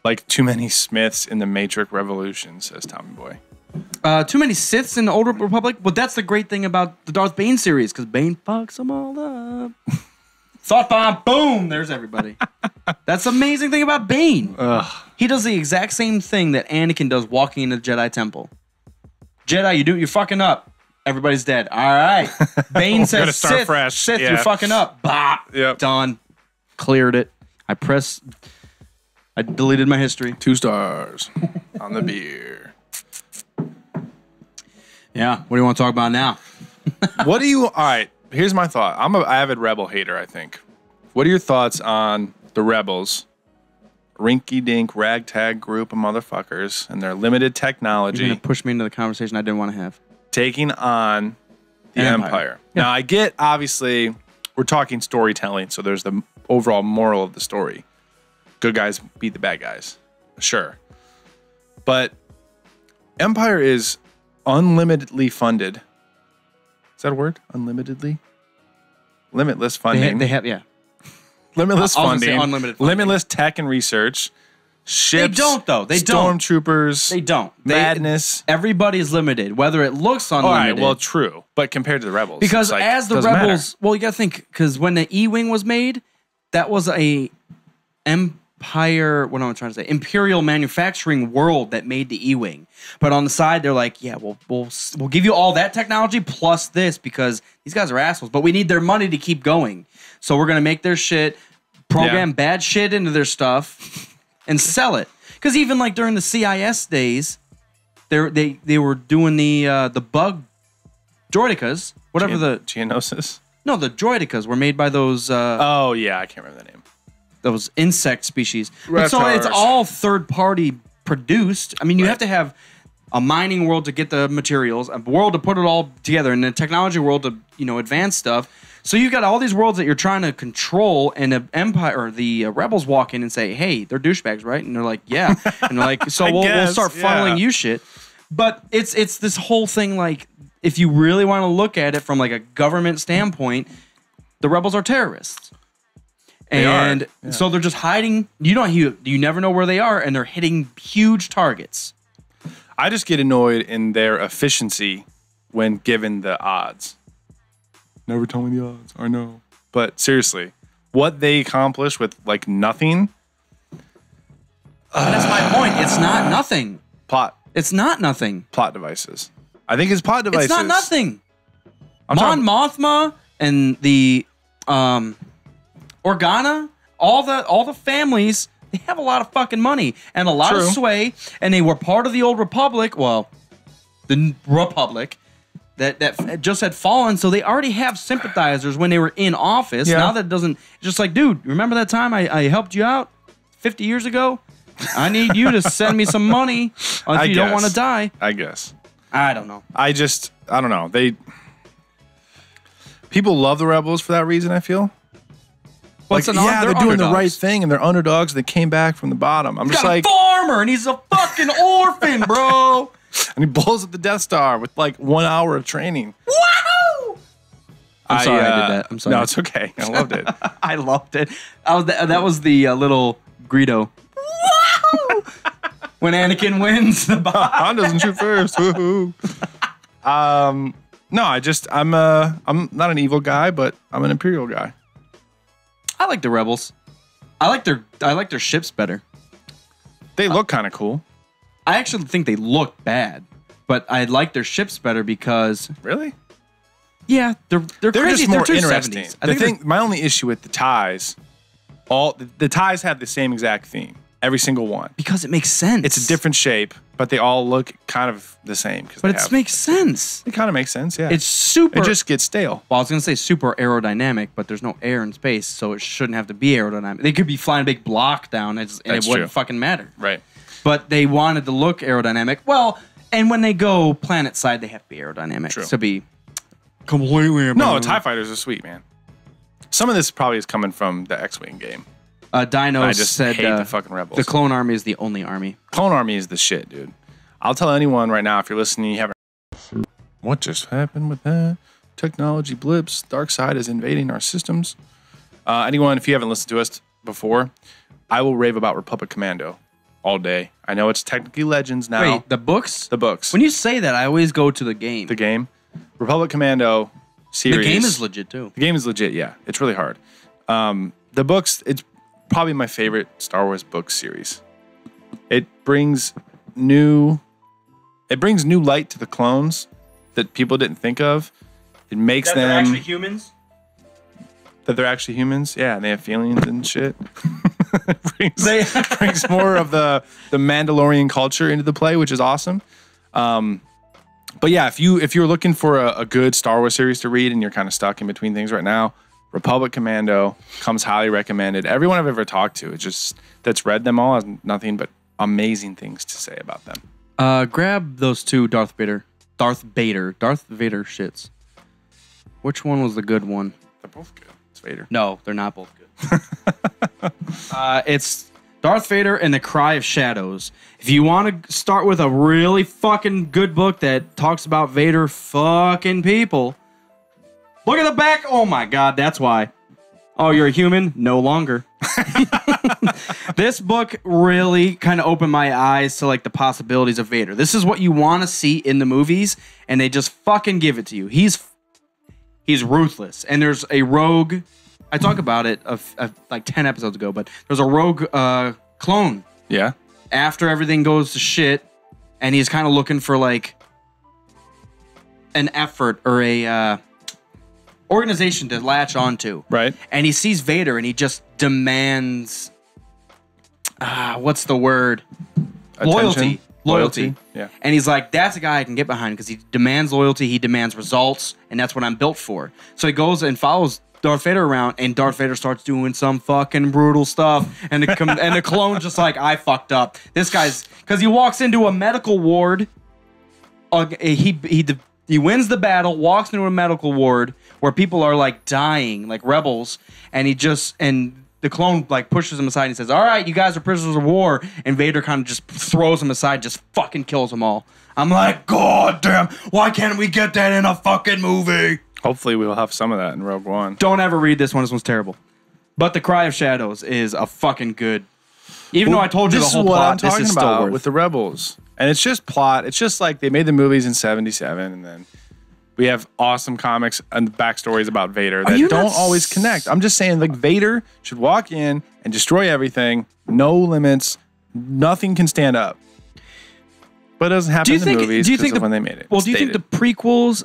Like too many Smiths in the Matrix Revolution, says Tommy Boy. Too many Siths in the Old Republic? But that's the great thing about the Darth Bane series, because Bane fucks them all up. Thought bomb, boom, there's everybody. That's the amazing thing about Bane. Ugh. He does the exact same thing that Anakin does walking into the Jedi Temple. Jedi, you're fucking up. Everybody's dead. All right. Bane says, start fresh. Sith, you're fucking up. Bah. Yep. Done. Cleared it. I deleted my history. 2 stars on the beer. Yeah. What do you want to talk about now? All right. Here's my thought. I'm an avid Rebel hater, I think. What are your thoughts on the Rebels? Rinky-dink, ragtag group of motherfuckers and their limited technology. You're going to push me into the conversation I didn't want to have. Taking on the Empire. Yeah. Now, I get, obviously, we're talking storytelling, so there's the overall moral of the story. Good guys beat the bad guys. Sure. But Empire is unlimitedly funded. Is that a word? Unlimitedly? Limitless funding. They have, yeah. Limitless funding. Unlimited funding. Limitless tech and research. Ships. They don't, though. They don't. Stormtroopers. They don't. Madness. Everybody's limited, whether it looks unlimited. All right, well, true. But compared to the Rebels. Because like, as the Rebels, well, you got to think, because when the E-Wing was made, that was a empire, what am I trying to say? Imperial manufacturing world that made the E-Wing. But on the side, they're like, yeah, we'll give you all that technology plus this because these guys are assholes, but we need their money to keep going. So we're going to make their shit, program bad shit into their stuff, and sell it. Because even like during the CIS days, they were doing the bug droidicas, whatever the Geonosis. No, the droidicas were made by those. Oh yeah, I can't remember the name. Those insect species. But so it's all third party produced. I mean, you have to have a mining world to get the materials, a world to put it all together, and a technology world to advance stuff. So you've got all these worlds that you're trying to control, and the Empire or the Rebels walk in and say, "Hey, they're douchebags, right?" And they're like, "Yeah," and they're like, "So we'll start funneling you shit." But it's this whole thing. Like, if you really want to look at it from like a government standpoint, the Rebels are terrorists, and so they're just hiding. You never know where they are, and they're hitting huge targets. I just get annoyed in their efficiency when given the odds. Never tell me the odds. I know. But seriously, what they accomplish with like nothing. And that's my point. It's not nothing. Plot. It's not nothing. Plot devices. I think it's plot devices. It's not nothing. Mon Mothma and the Organa, all the families, they have a lot of fucking money and a lot of sway, and they were part of the old Republic. Well, the Republic. That just had fallen, so they already have sympathizers when they were in office. Yeah. Now that doesn't, just like, dude, remember that time I helped you out 50 years ago? I need you to send me some money if you don't want to die. I guess. I don't know. I don't know. People love the Rebels for that reason, I feel. Like, they're doing the right thing, and they're underdogs. They came back from the bottom. I'm just like, a farmer, and he's a fucking orphan, bro. And he blows up the Death Star with like 1 hour of training. Wow! I'm sorry I did that. I'm sorry. No, it's okay. I loved it. I loved it. That was the little Greedo. Wow! When Anakin wins the bomb. Han doesn't shoot first. Woohoo! No, I'm not an evil guy, but I'm an Imperial guy. I like the Rebels. I like their ships better. They look kind of cool. I actually think they look bad, but I like their ships better because really, yeah, they're crazy. Just more interesting. My only issue with the ties, the ties have the same exact theme, every single one, because it makes sense. It's a different shape, but they all look kind of the same. But it makes sense. It kind of makes sense. Yeah, it's super. It just gets stale. Well, I was gonna say super aerodynamic, but there's no air in space, so it shouldn't have to be aerodynamic. They could be flying a big block down, and it wouldn't fucking matter. Right. But they wanted to look aerodynamic. Well, and when they go planet side, they have to be aerodynamic to be completely. No, TIE fighters are sweet, man. Some of this probably is coming from the X-Wing game. Dino I just said hate the fucking Rebels. The Clone Army is the only army. Clone Army is the shit, dude. I'll tell anyone right now, if you're listening, you haven't. What just happened with that? Technology blips. Dark side is invading our systems. Anyone, if you haven't listened to us before, I will rave about Republic Commando all day. I know it's technically Legends now. Wait, the books? The books. When you say that, I always go to the game. The game? Republic Commando series. The game is legit, too. The game is legit, yeah. It's really hard. The books, it's probably my favorite Star Wars book series. It brings new light to the clones that people didn't think of. It makes them... They're actually humans? That they're actually humans? Yeah, and they have feelings and shit. brings more of the Mandalorian culture into the play, which is awesome. But yeah, if you're looking for a good Star Wars series to read and you're kind of stuck in between things right now, Republic Commando comes highly recommended. Everyone I've ever talked to, that's read them all has nothing but amazing things to say about them. Grab those two Darth Vader shits. Which one was the good one? They're both good. It's Vader. No, they're not both good. It's Darth Vader and the Cry of Shadows. If you want to start with a really fucking good book that talks about Vader fucking people, look at the back. Oh my God, that's why. Oh, you're a human? No longer. This book really kind of opened my eyes to like the possibilities of Vader. This is what you want to see in the movies, and they just fucking give it to you. He's ruthless, and there's a rogue. I talked about it like 10 episodes ago, but there's a rogue clone. Yeah. After everything goes to shit, and he's kind of looking for like an effort or a organization to latch onto. Right. And he sees Vader, and he just demands. What's the word? Attention. Loyalty. Yeah. And he's like, that's a guy I can get behind because he demands loyalty, he demands results, and that's what I'm built for. So he goes and follows Darth Vader around, and Darth Vader starts doing some fucking brutal stuff, and the clone's just like, I fucked up. This guy's because he walks into a medical ward. He wins the battle, walks into a medical ward where people are like dying, like rebels, and the clone like pushes him aside and says, all right, you guys are prisoners of war. And Vader kind of just throws him aside, just fucking kills them all. I'm like, God damn, why can't we get that in a fucking movie? Hopefully we'll have some of that in Rogue One. Don't ever read this one. This one's terrible. But The Cry of Shadows is a fucking good. Even though I told you the whole plot, this is still worth with the Rebels. And it's just plot. It's just like they made the movies in 77, and then we have awesome comics and backstories about Vader that don't always connect. I'm just saying, like, Vader should walk in and destroy everything. No limits. Nothing can stand up. But it doesn't happen in the movies because of when they made it. Well, do you think the prequels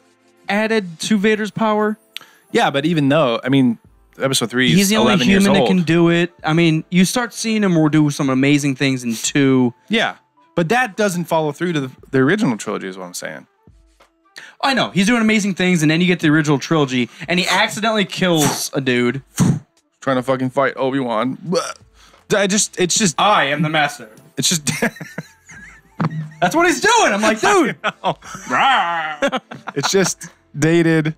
added to Vader's power? Yeah, but even though, I mean, Episode 3 he's is the only 11 years human old. that can do it. I mean, you start seeing him do some amazing things in 2. Yeah, but that doesn't follow through to the original trilogy is what I'm saying. I know. He's doing amazing things, and then you get the original trilogy, and he accidentally kills a dude. Trying to fucking fight Obi-Wan. It's just... I am the master. It's just... That's what he's doing. I'm like, dude. It's just dated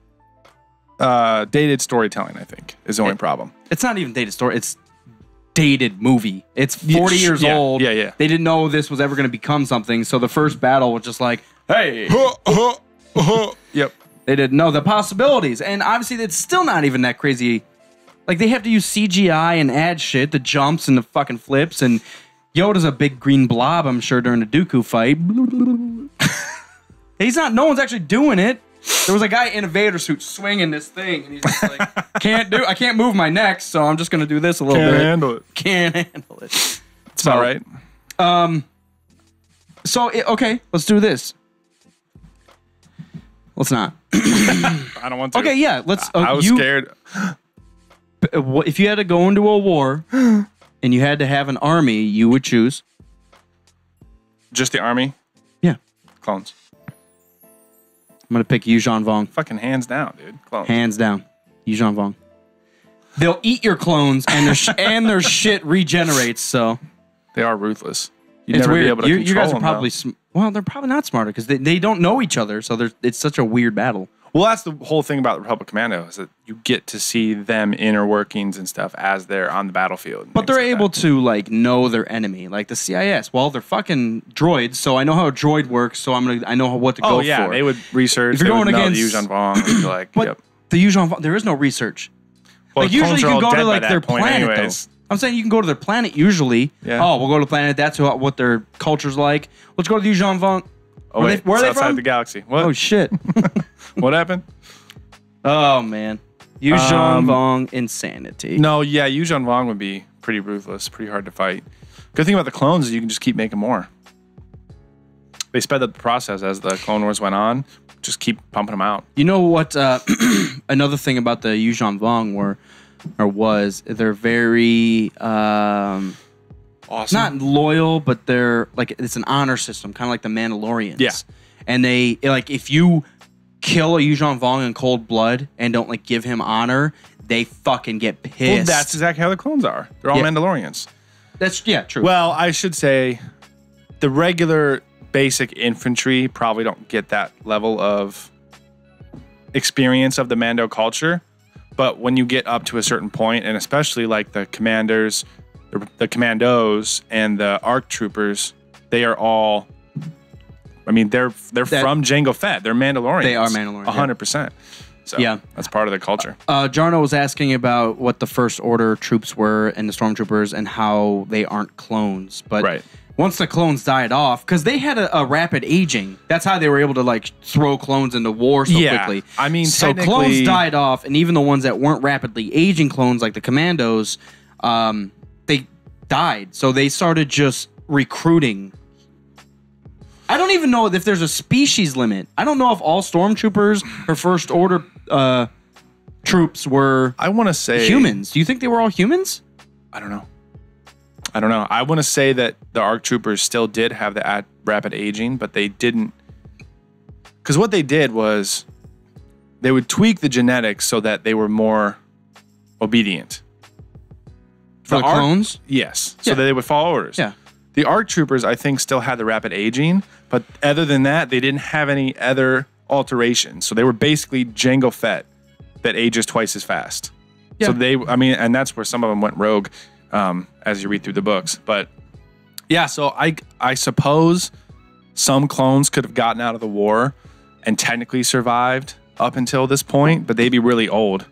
storytelling, I think, is the only problem. It's not even dated story. It's dated movie. It's 40 years old. Yeah. They didn't know this was ever going to become something, so the first battle was just like, hey. Yep. They didn't know the possibilities. And obviously, it's still not even that crazy. Like, they have to use CGI and add shit, the jumps and the fucking flips, and Yoda's a big green blob, I'm sure, during the Dooku fight. No one's actually doing it. There was a guy in a Vader suit swinging this thing, and he's just like, I can't move my neck, so I'm just going to do this a little bit. Can't handle it. It's all right. Okay, let's do this. Let's not. I don't want to. Okay, yeah, let's. I was scared. If you had to go into a war and you had to have an army, you would choose? Just the army? Yeah. Clones. I'm going to pick Yuuzhan Vong. Fucking hands down, dude. Clones. Hands down. Yuuzhan Vong. They'll eat your clones, and their shit regenerates, so. They are ruthless. You'd It's never weird. be able to You guys are control probably... them, Well, they're probably not smarter, because they don't know each other, so it's such a weird battle. Well, that's the whole thing about the Republic Commando, is that you get to see them inner workings and stuff as they're on the battlefield. But they're able to, like, know their enemy. Like the CIS. Well, they're fucking droids, so I know how a droid works, so I know what to go for. Oh, yeah, they would research. If you're going against... Yuuzhan Vong, they'd be like, but yep. the Yuuzhan Vong, there is no research. Well, like, usually you can go to, like, their planet, anyways. though. I'm saying you can go to their planet, usually. Yeah. Oh, we'll go to the planet. That's what their culture's like. Let's go to the Yuuzhan Vong. Oh, wait, where are they outside from? the galaxy. What? Oh, shit. What happened? Oh, man. Yuuzhan Vong insanity. No, yeah, Yuuzhan Vong would be pretty ruthless, pretty hard to fight. Good thing about the clones is you can just keep making more. They sped up the process as the Clone Wars went on. Just keep pumping them out. You know what? Another thing about the Yuuzhan Vong was they're very awesome. not loyal, but they're like it's an honor system, kind of like the Mandalorians. Yeah, and they like if you kill a Yuuzhan Vong in cold blood and don't like give him honor, they fucking get pissed. Well, that's exactly how the clones are. They're all Mandalorians. That's true. Well, I should say the regular basic infantry probably don't get that level of experience of the Mando culture. But when you get up to a certain point, and especially like the commanders, the commandos and the ARC troopers, they are all. I mean, they're from Jango Fett. They're Mandalorians. They are Mandalorians. 100%. So yeah, that's part of the culture. Jarno was asking about what the First Order troops were and the Stormtroopers and how they aren't clones. But once the clones died off, because they had a rapid aging, that's how they were able to like throw clones into war so quickly. I mean, so clones died off, and even the ones that weren't rapidly aging clones, like the Commandos, they died. So they started just recruiting. I don't even know if there's a species limit. I don't know if all Stormtroopers or First Order troops were. I want to say humans. Do you think they were all humans? I don't know. I want to say that the ARC troopers still did have the rapid aging, but they didn't. Because what they did was they would tweak the genetics so that they were more obedient. For the clones? Yes. So that they would follow orders. Yeah. The ARC troopers, I think, still had the rapid aging, but other than that, they didn't have any other alterations. So they were basically Jango Fett that ages twice as fast. Yeah. So and that's where some of them went rogue as you read through the books. But yeah, so I suppose some clones could have gotten out of the war and technically survived up until this point, but they'd be really old.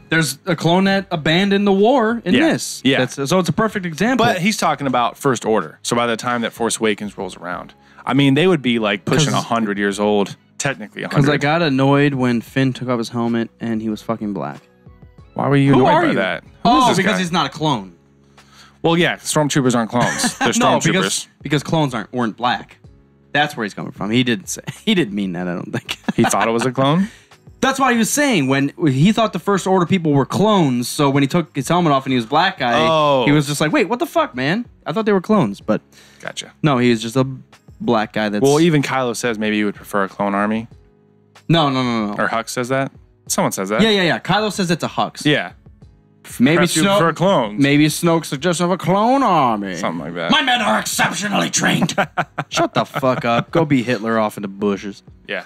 There's a clone that abandoned the war in this. Yeah. So it's a perfect example. But he's talking about First Order. So by the time that Force Awakens rolls around, I mean, they would be like pushing 100 years old, technically 100. Because I got annoyed when Finn took off his helmet and he was fucking black. Why were you annoyed by that? Oh, because he's not a clone. Well, yeah, Stormtroopers aren't clones. They're Stormtroopers. because clones weren't black. That's where he's coming from. He didn't mean that, I don't think. He thought it was a clone? That's why he was saying when he thought the First Order people were clones. So when he took his helmet off and he was black guy, he was just like, "Wait, what the fuck, man? I thought they were clones." But gotcha. No, he was just a black guy. Well, even Kylo says maybe he would prefer a clone army. No. Or Hux says that. Someone says that. Yeah. Kylo says it's a Hux. Yeah. Maybe Snoke for clones. Maybe Snoke suggests of a clone army. Something like that. My men are exceptionally trained. Shut the fuck up. Go be Hitler off in the bushes. Yeah.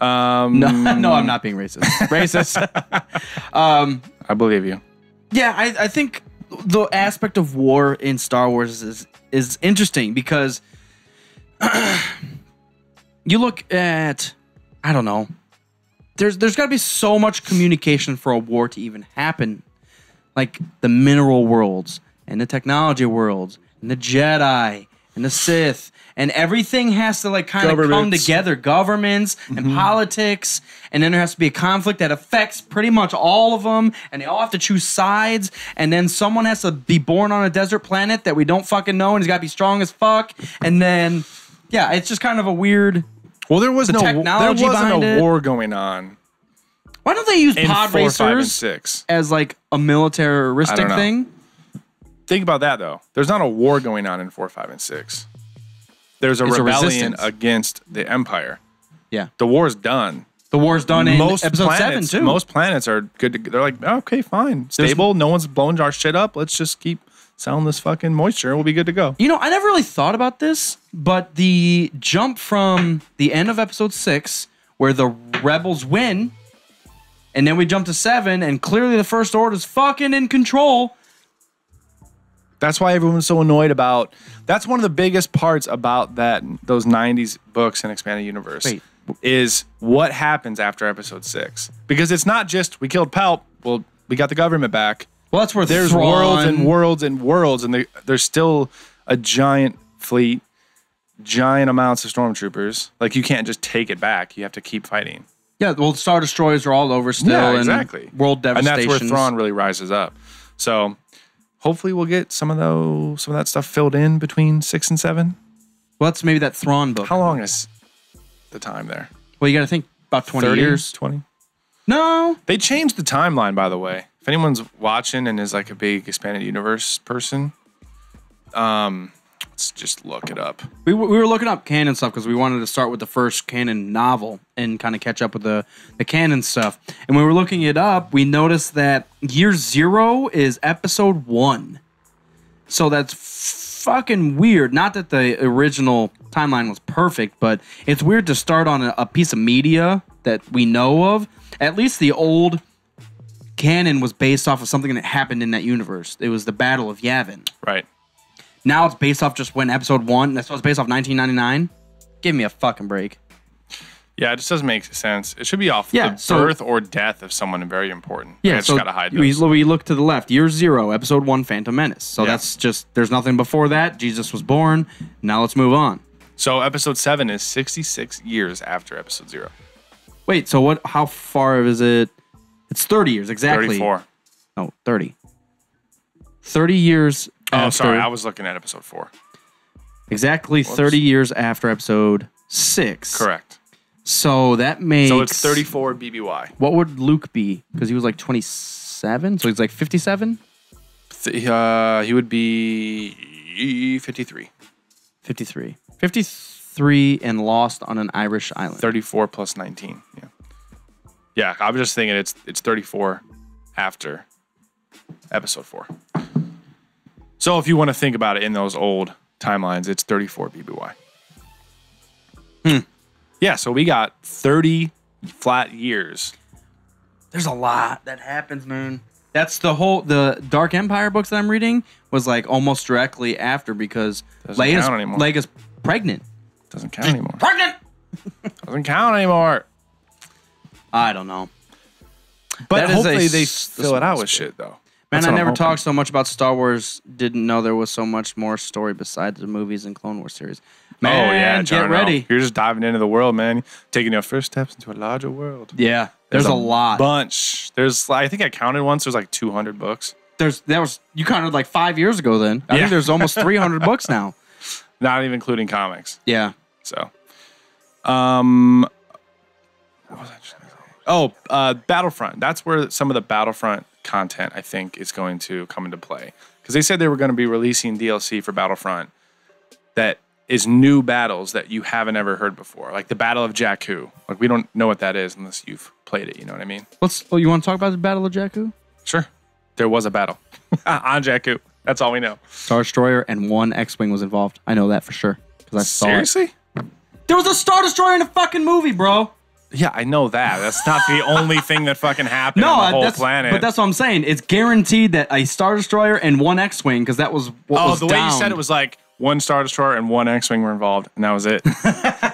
No, I'm not being racist. I believe you. Yeah, I think the aspect of war in Star Wars is interesting because you look at, I don't know, there's got to be so much communication for a war to even happen. Like the mineral worlds and the technology worlds and the Jedi and the Sith. And everything has to like kind of come together, governments and politics, and then there has to be a conflict that affects pretty much all of them, and they all have to choose sides, and then someone has to be born on a desert planet that we don't fucking know, and he's got to be strong as fuck, and then yeah, it's just kind of a weird. Well, there wasn't a war going on. Why don't they use pod 4, racers 5, and 6 as like a militaristic thing? Think about that though. There's not a war going on in 4, 5, and 6. There's a rebellion against the Empire. Yeah. The war's done. The war's done in episode 7 too. Most planets are good. They're like, okay, fine. Stable. No one's blowing our shit up. Let's just keep selling this fucking moisture and we'll be good to go. You know, I never really thought about this, but the jump from the end of episode 6, where the rebels win, and then we jump to 7, and clearly the First Order's fucking in control. That's why everyone's so annoyed about. That's one of the biggest parts about those 90s books and Expanded Universe is what happens after episode 6. Because it's not just we killed Palp, well, we got the government back. Well, that's where there's worlds and worlds and worlds, and there's still a giant fleet, giant amounts of stormtroopers. Like you can't just take it back; you have to keep fighting. Yeah, well, Star Destroyers are all over still. Yeah, exactly. And world devastation, and that's where Thrawn really rises up. So. Hopefully we'll get some of that stuff filled in between 6 and 7. Well, that's maybe that Thrawn book. How long is the time there? Well, you got to think about 20 30 years. 20? No. They changed the timeline, by the way. If anyone's watching and is like a big Expanded Universe person, let's just look it up. We were looking up canon stuff because we wanted to start with the first canon novel and kind of catch up with the canon stuff. And when we were looking it up, we noticed that year 0 is episode 1. So that's fucking weird. Not that the original timeline was perfect, but it's weird to start on a piece of media that we know of. At least the old canon was based off of something that happened in that universe. It was the Battle of Yavin. Right. Now it's based off just when episode 1. That's it's based off 1999. Give me a fucking break. Yeah, it just doesn't make sense. It should be off the birth or death of someone very important. Yeah, so got to hide we those. look to the left. Year 0, episode 1, Phantom Menace. So that's just, there's nothing before that. Jesus was born. Now let's move on. So episode 7 is 66 years after episode 0. Wait, so how far is it? It's 30 years, exactly. 34. No, 30. 30 years after. Oh, sorry. I was looking at episode 4. Exactly 30 years after episode 6. Correct. So that makes... So it's 34 BBY. What would Luke be? Because he was like 27, so he's like 57? He would be 53. 53. 53 and lost on an Irish island. 34 plus 19. Yeah. Yeah, I was just thinking it's 34 after episode 4. So if you want to think about it in those old timelines, it's 34 BBY. Yeah, so we got 30 flat years. There's a lot that happens, man. That's the Dark Empire books that I'm reading was like almost directly after because Leia's pregnant. Doesn't count anymore. Pregnant! Doesn't count anymore. I don't know. But hopefully they fill it out with shit, though. Man, I never talked so much about Star Wars. Didn't know there was so much more story besides the movies and Clone Wars series. Man, get ready. You're just diving into the world, man. Taking your first steps into a larger world. Yeah, there's a lot. Bunch. I think I counted once. There's like 200 books. You counted like 5 years ago. Then I think there's almost 300 books now. Not even including comics. Yeah. So, what was I trying to say? Oh, Battlefront. That's where some of the Battlefront content, I think, is going to come into play. Because they said they were going to be releasing DLC for Battlefront that is new battles that you haven't ever heard before. Like the Battle of Jakku. Like, we don't know what that is unless you've played it. You know what I mean? You want to talk about the Battle of Jakku? Sure. There was a battle on Jakku. That's all we know. Star Destroyer and 1 X-Wing was involved. I know that for sure. Because I saw it. Seriously? There was a Star Destroyer in the fucking movie, bro. Yeah, I know that. That's not the only thing that fucking happened on the whole planet. But that's what I'm saying. It's guaranteed that a Star Destroyer and 1 X-Wing, because that was what was the way you said it was like 1 Star Destroyer and 1 X-Wing were involved, and that was it.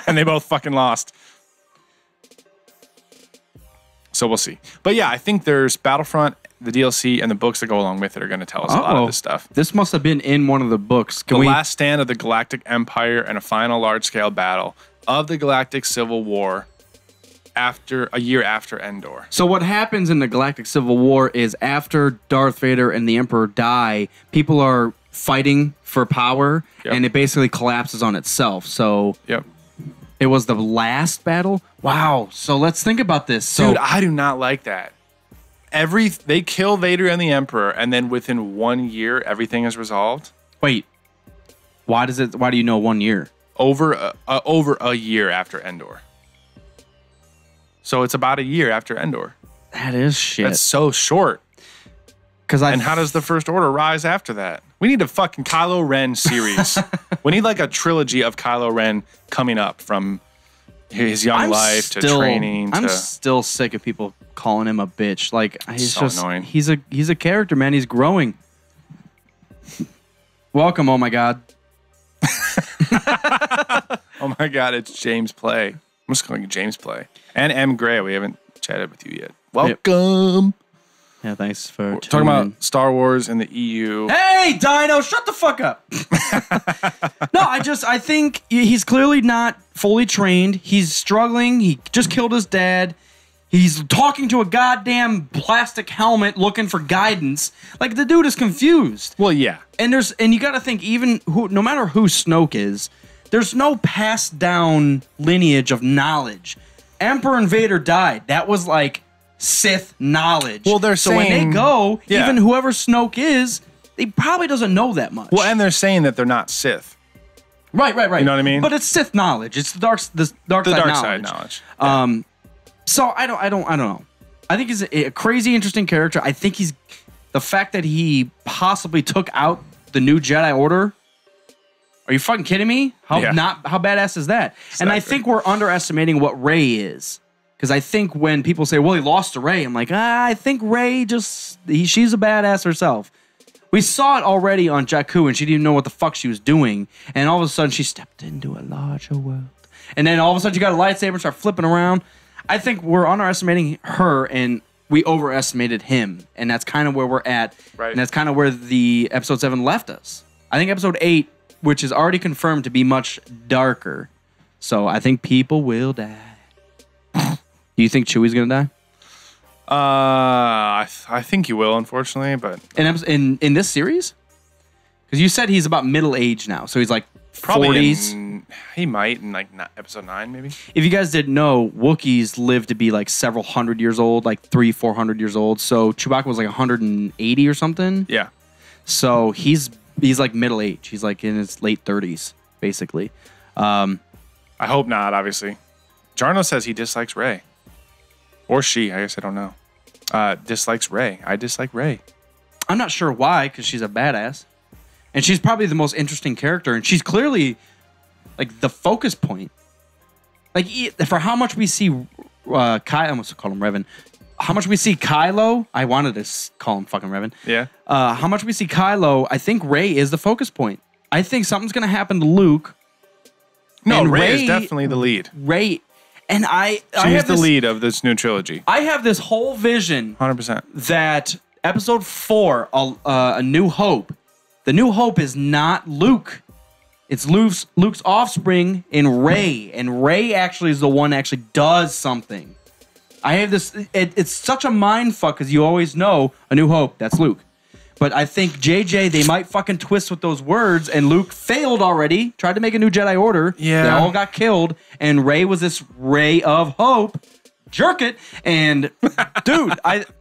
And they both fucking lost. So we'll see. But yeah, I think there's Battlefront, the DLC, and the books that go along with it are going to tell us a lot of this stuff. This must have been in one of the books. The last stand of the Galactic Empire and a final large-scale battle of the Galactic Civil War a year after Endor. So what happens in the Galactic Civil War is after Darth Vader and the Emperor die, people are fighting for power, and it basically collapses on itself. So it was the last battle? Wow. So let's think about this. Dude, I do not like that. They kill Vader and the Emperor, and then within 1 year, everything is resolved. Wait. Why do you know 1 year? Over a year after Endor. So it's about a year after Endor. That is shit. That's so short. And how does the First Order rise after that? We need a fucking Kylo Ren series. We need like a trilogy of Kylo Ren coming up from his young life to training. I'm still sick of people calling him a bitch. Like he's so annoying. He's a character, man. He's growing. Welcome, oh my god. Oh my god, it's James Play. I'm just calling you James Play. And M. Gray, we haven't chatted with you yet. Welcome. Yeah, thanks for talking about Star Wars and the EU. Hey, Dino, shut the fuck up. No, I think he's clearly not fully trained. He's struggling. He just killed his dad. He's talking to a goddamn plastic helmet looking for guidance. Like, the dude is confused. Well, yeah. And you got to think, no matter who Snoke is, there's no passed down lineage of knowledge. Emperor and Vader died. That was like Sith knowledge. Well, they're so saying, when they go, even whoever Snoke is, he probably doesn't know that much. Well, and they're saying that they're not Sith. Right. You know what I mean? But it's Sith knowledge. It's the dark side knowledge. Yeah. So I don't know. I think he's a crazy interesting character. I think the fact that he possibly took out the new Jedi Order. Are you fucking kidding me? How badass is that? Exactly. And I think we're underestimating what Rey is. Because I think when people say, well, he lost to Rey, I'm like, I think Rey she's a badass herself. We saw it already on Jakku, and she didn't even know what the fuck she was doing. And all of a sudden, she stepped into a larger world. And then all of a sudden, she got a lightsaber and started flipping around. I think we're underestimating her, and we overestimated him. And that's kind of where we're at. Right. And that's kind of where the Episode 7 left us. I think Episode 8, which is already confirmed to be much darker. So I think people will die. Do you think Chewie's going to die? I think he will, unfortunately, but in this series, because you said he's about middle age now, so he's like probably 40s. He might in like episode 9, maybe. If you guys didn't know, Wookiees live to be like several hundred years old, like 300-400 years old. So Chewbacca was like 180 or something. Yeah. So he's like middle age. He's like in his late 30s, basically. I hope not. Obviously, Jarno says he dislikes Rey. Or she, I guess I don't know. Dislikes Rey. I dislike Rey. I'm not sure why, because she's a badass. And she's probably the most interesting character. And she's clearly, like, the focus point. Like, for how much we see I almost call him Revan. How much we see Kylo. I wanted to call him fucking Revan. Yeah. How much we see Kylo, I think Rey is the focus point. I think something's going to happen to Luke. No, Rey is definitely the lead. Rey... And she's the lead of this new trilogy. I have this whole vision 100%. that Episode 4, A New Hope, the New Hope is not Luke. It's Luke's offspring in Rey. And Rey actually is the one that actually does something. I have this... It's such a mind fuck because you always know A New Hope, that's Luke. But I think JJ, they might fucking twist with those words, and Luke failed already, tried to make a new Jedi Order. Yeah. They all got killed, and Rey was this ray of hope. Jerk it. And, dude,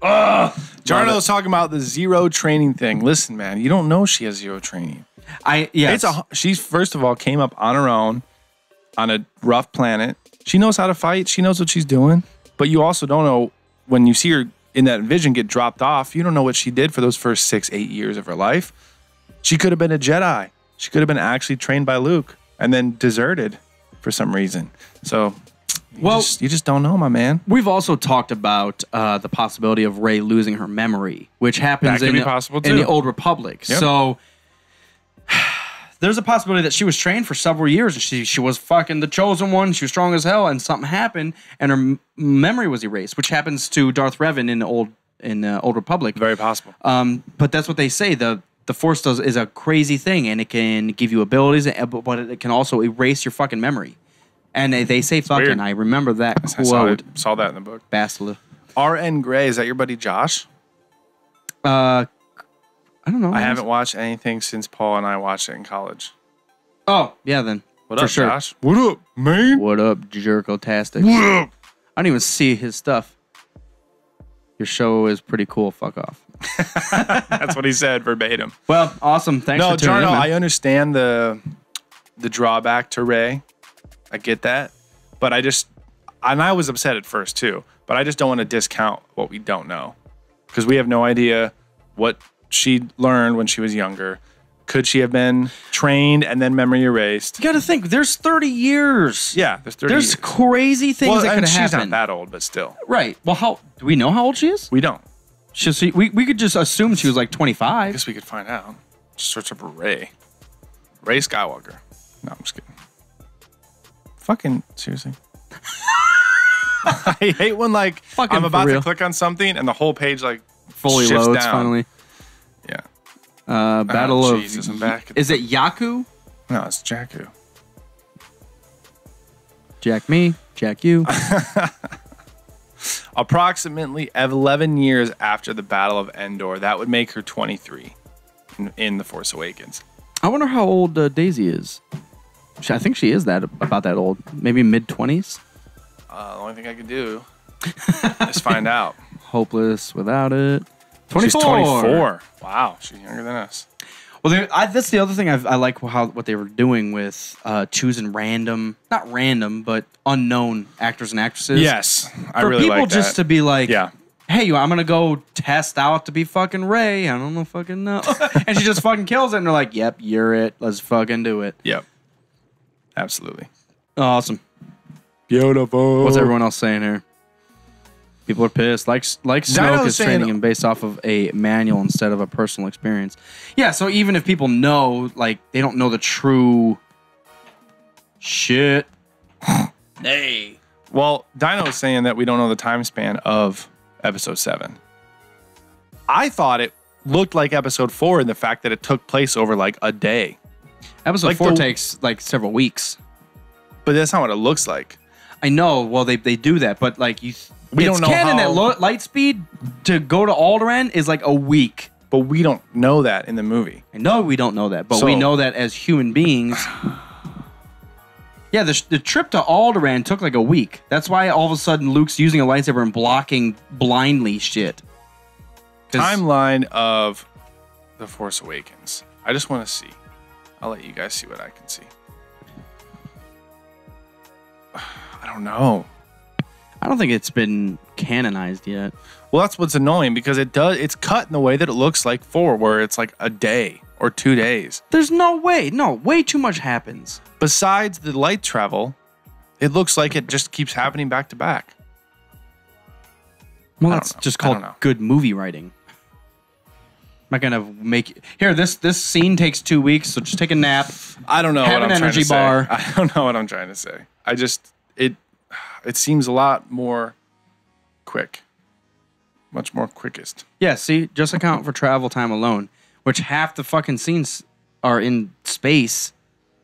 Jarno's talking about the zero training thing. Listen, man, you don't know she has zero training. Yes. She's, first of all, came up on her own on a rough planet. She knows how to fight. She knows what she's doing. But you also don't know, when you see her in that vision get dropped off, you don't know what she did for those first 6-8 years of her life. She could have been a Jedi. She could have been actually trained by Luke and then deserted for some reason. So you just don't know, my man. We've also talked about the possibility of Rey losing her memory, which happens in the Old Republic. Yep. So there's a possibility that she was trained for several years and she was fucking the chosen one. She was strong as hell, and something happened and her memory was erased, which happens to Darth Revan in the Old Republic. Very possible. But that's what they say. The Force is a crazy thing, and it can give you abilities, but it can also erase your fucking memory. And they say fucking. Weird. I remember that quote. I saw that in the book. Bastila. R.N. Gray, is that your buddy Josh? I don't know. I haven't watched anything since Paul and I watched it in college. Oh, yeah, then. What up, Josh? What up, man? What up, Jerko-tastic? What up? I don't even see his stuff. Your show is pretty cool. Fuck off. That's what he said verbatim. Well, awesome. Thanks for tuning in, man. I understand the drawback to Rey. I get that. But I was upset at first too, but I just don't want to discount what we don't know. Because we have no idea what she learned when she was younger. Could she have been trained and then memory erased? You got to think, there's 30 years. Yeah, there's 30 years. There's crazy things that could happen. She's not that old, but still. Right. Well, do we know how old she is? We don't. We could just assume she was like 25. I guess we could find out. Just search up Rey. Rey Skywalker. No, I'm just kidding. Fucking, seriously. I hate when I'm about to click on something and the whole page fully shifts loads down. Finally. Yeah. Battle of... Jesus, I'm back. Is it Yaku? No, it's Jakku. Jack me, Jack you. Approximately 11 years after the Battle of Endor, that would make her 23 in The Force Awakens. I wonder how old Daisy is. I think she is about that old. Maybe mid-20s? The only thing I could do is find out. Hopeless without it. 24. She's 24. Wow, she's younger than us. Well, that's the other thing I like what they were doing with choosing not random, but unknown actors and actresses. Yes, I really like that. For people just to be like, yeah. Hey, I'm going to go test out to be fucking Rey. I don't know fucking know. And she just fucking kills it, and they're like, yep, you're it. Let's fucking do it. Yep. Absolutely. Awesome. Beautiful. What's everyone else saying here? People are pissed. Like Snoke is training him based off of a manual instead of a personal experience. Yeah, so even if people know, like, they don't know the true shit. Hey. Well, Dino is saying that we don't know the time span of episode 7. I thought it looked like episode 4 in the fact that it took place over like a day. Episode 4 takes like several weeks. But that's not what it looks like. I know. Well, they do that, but like we don't know canon that light speed to go to Alderaan is like a week. But we don't know that in the movie. I know we don't know that, but we know that as human beings. Yeah, the trip to Alderaan took like a week. That's why all of a sudden Luke's using a lightsaber and blocking blindly shit. Timeline of The Force Awakens. I just want to see. I'll let you guys see what I can see. I don't know. I don't think it's been canonized yet. Well, that's what's annoying because it's cut in the way that it looks like 4, where it's like a day or 2 days. There's no way. No, way too much happens. Besides the light travel, it looks like it just keeps happening back to back. Well, that's just called good movie writing. I'm not gonna make here. This scene takes 2 weeks, so just take a nap. I don't know. Have what an I'm energy trying to bar. Say. I don't know what I'm trying to say. It seems a lot more quick, much more quickest. Yeah. See, just account for travel time alone, which half the fucking scenes are in space.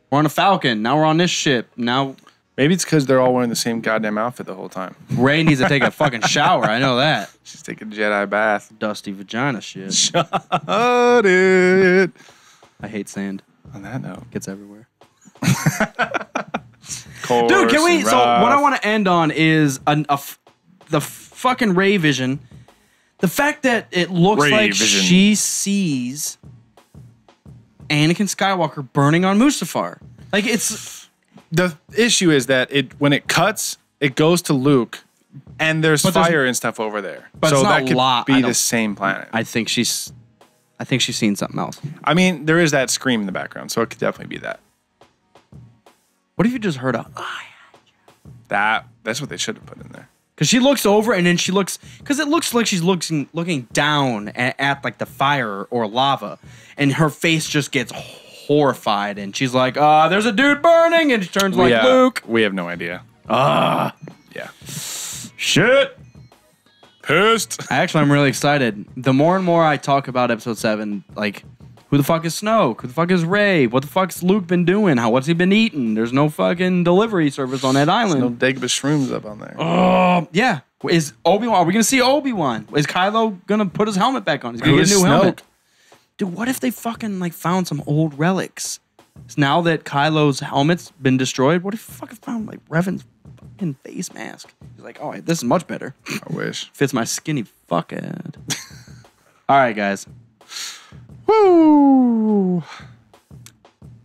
We're on a Falcon. Now we're on this ship. Now maybe it's because they're all wearing the same goddamn outfit the whole time. Rey needs to take a fucking shower. I know that. She's taking a Jedi bath. Dusty vagina shit. Shut it. I hate sand. On that note, gets everywhere. Dude, can we? So what I want to end on is the fucking Rey vision. The fact that it looks like she sees Anakin Skywalker burning on Mustafar. Like it's the issue is that when it cuts, it goes to Luke, and there's fire and stuff over there. But so it's not that could lot. be the same planet. I think she's seen something else. I mean, there is that scream in the background, so it could definitely be that. What if you just heard That's what they should have put in there. Because she looks over and then she looks, because it looks like she's looking down at like the fire or lava, and her face just gets horrified, and she's like, there's a dude burning, and she turns like Luke. We have no idea. Yeah. Shit. Pissed. Actually, I'm really excited. The more and more I talk about episode 7, like, who the fuck is Snoke? Who the fuck is Rey? What the fuck's Luke been doing? What's he been eating? There's no fucking delivery service on that island. There's no Dagobah shrooms up on there. Yeah. Is Obi-Wan? Are we gonna see Obi-Wan? Is Kylo gonna put his helmet back on? He's gonna get a new helmet. Dude, what if they fucking like found some old relics? Now that Kylo's helmet's been destroyed, what if you fucking found like Revan's fucking face mask? He's like, oh, this is much better. I wish. Fits my skinny fuckhead. All right, guys. Woo!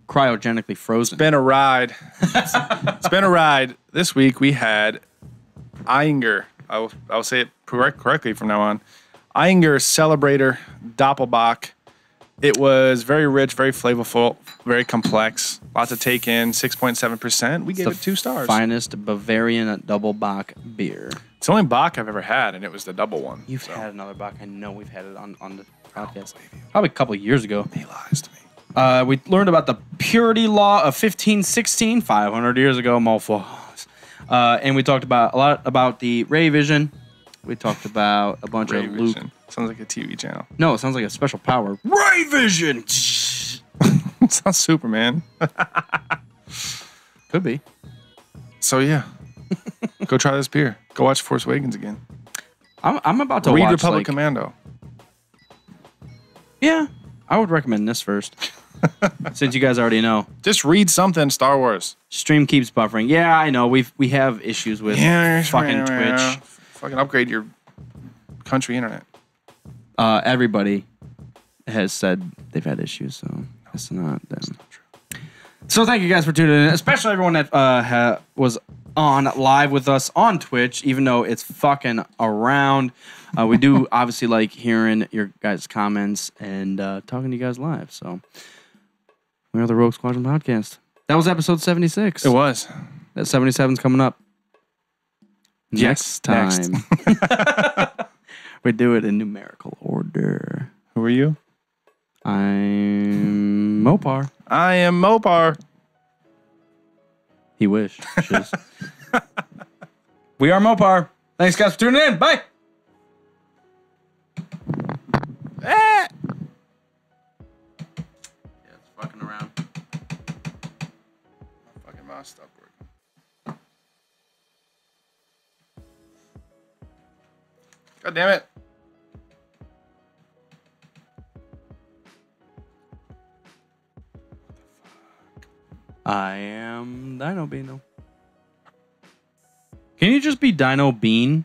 Cryogenically frozen. It's been a ride. It's been a ride. This week we had Iyengar. I'll say it correctly from now on. Iyengar Celebrator Doppelbock. It was very rich, very flavorful, very complex. Lots to take in. 6.7%. We gave it 2 stars. Finest Bavarian double Bock beer. It's the only Bock I've ever had, and it was the double one. You've had another Bock. I know we've had it on the podcast. Probably a couple of years ago. He lies to me. We learned about the purity law of 1516, 500 years ago, mofos. And we talked a lot about the Rey vision. We talked about a bunch of Luke. Vision. Sounds like a TV channel. No, it sounds like a special power. Rey vision! It sounds Superman. Could be. So, yeah. Go try this beer. Go watch Force Awakens again. I'm about to read watch Republic Commando. Yeah, I would recommend this first. Since you guys already know. Just read something, Star Wars. Stream keeps buffering. Yeah, I know. We have issues with fucking Twitch. Fucking upgrade your country internet. Everybody has said they've had issues, so it's not them. So thank you guys for tuning in, especially everyone that was on live with us on Twitch, even though it's fucking around. We do obviously like hearing your guys' comments and talking to you guys live. So we are the Rogue Squadron Podcast. That was episode 76. It was. That 77's coming up. Next time. We do it in numerical order. Who are you? I'm Mopar. I am Mopar. He wishes. We are Mopar. Thanks, guys, for tuning in. Bye. Yeah, it's fucking around. My fucking mouse stopped working. God damn it. I am Dino Beano. Can you just be Dino Bean?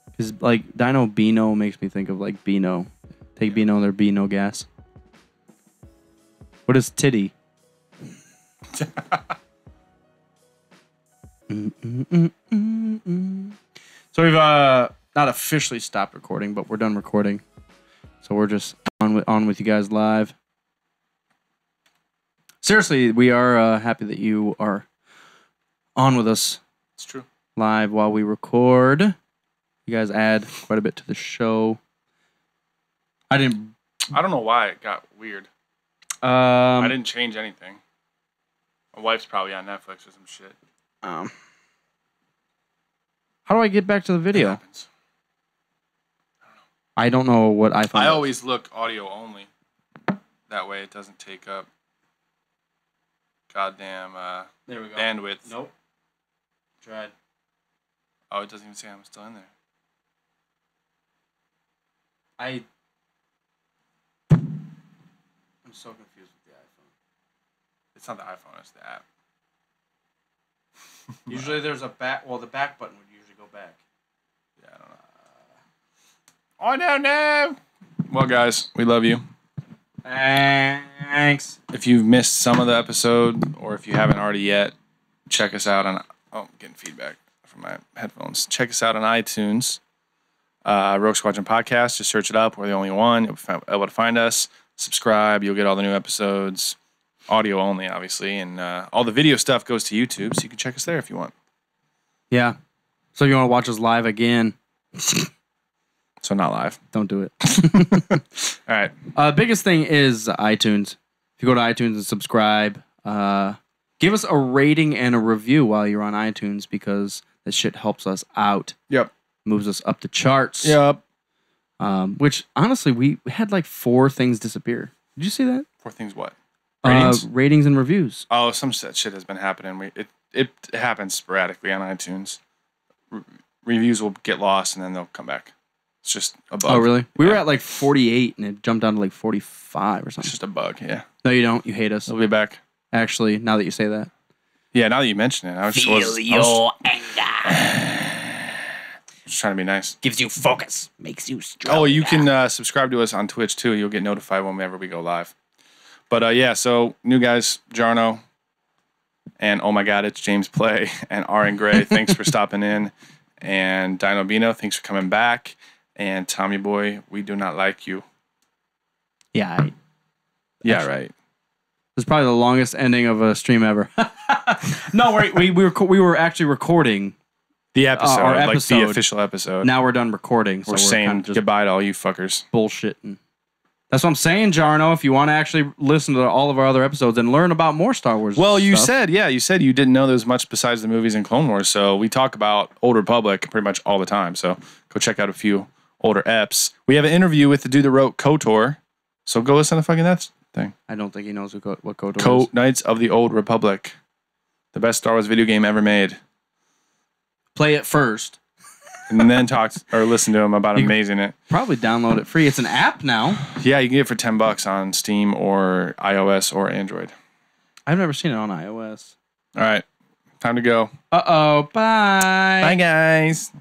Because, like, Dino Beano makes me think of, like, Beano. Take Beano, there be no gas. What is titty? So we've not officially stopped recording, but we're done recording. So we're just on with you guys live. Seriously, we are happy that you are on with us. It's true. Live while we record. You guys add quite a bit to the show. I don't know why it got weird. I didn't change anything. My wife's probably on Netflix or some shit. How do I get back to the video? I don't know what iPhone. I always look audio only. That way it doesn't take up goddamn there we go. bandwidth. Nope. Tried. Oh, it doesn't even say I'm still in there. I'm so confused with the iPhone. It's not the iPhone, it's the app. Usually there's a back. Well, the back button would usually go back. Yeah, I don't know. I don't know. Well, guys, we love you. Thanks. If you've missed some of the episode, or if you haven't already yet, check us out on... Oh, I'm getting feedback from my headphones. Check us out on iTunes. Rogue Squadron Podcast. Just search it up. We're the only one. You'll be able to find us. Subscribe. You'll get all the new episodes. Audio only, obviously. And all the video stuff goes to YouTube, so you can check us there if you want. Yeah. So if you want to watch us live again... So not live. Don't do it. All right. Biggest thing is iTunes. If you go to iTunes and subscribe, give us a rating and a review while you're on iTunes because that shit helps us out. Yep. Moves us up the charts. Yep. Which, honestly, we had like 4 things disappear. Did you see that? 4 things what? Ratings? Ratings and reviews. Oh, some shit has been happening. It happens sporadically on iTunes. Reviews will get lost and then they'll come back. It's just a bug. Oh, really? We were at like 48 and it jumped down to like 45 or something. It's just a bug, yeah. No, you don't. You hate us. We'll be back. Actually, now that you say that. Yeah, now that you mention it. I was Feel your anger. Just trying to be nice. Gives you focus. Makes you stronger. Oh, you can subscribe to us on Twitch, too. You'll get notified whenever we go live. But, yeah, so new guys, Jarno, and oh, my God, it's James Play, and Aaron Gray. Thanks for stopping in. And Dino Bino, thanks for coming back. And Tommy Boy, we do not like you. Yeah. Yeah, right. This is probably the longest ending of a stream ever. No, we were actually recording the episode, our like episode. the official episode. Now we're done recording. We're saying goodbye to all you fuckers. Bullshitting. That's what I'm saying, Jarno. If you want to actually listen to all of our other episodes and learn about more Star Wars Well, you stuff. said you didn't know there was much besides the movies and Clone Wars, so we talk about Old Republic pretty much all the time, so go check out a few older eps. We have an interview with the dude that wrote KOTOR, so go listen to fucking that thing. I don't think he knows what KOTOR is. Knights of the Old Republic. The best Star Wars video game ever made. Play it first. And then talk or listen to him about amazing it. Probably download it free. It's an app now. Yeah, you can get it for $10 on Steam or iOS or Android. I've never seen it on iOS. All right. Time to go. Uh-oh. Bye. Bye, guys.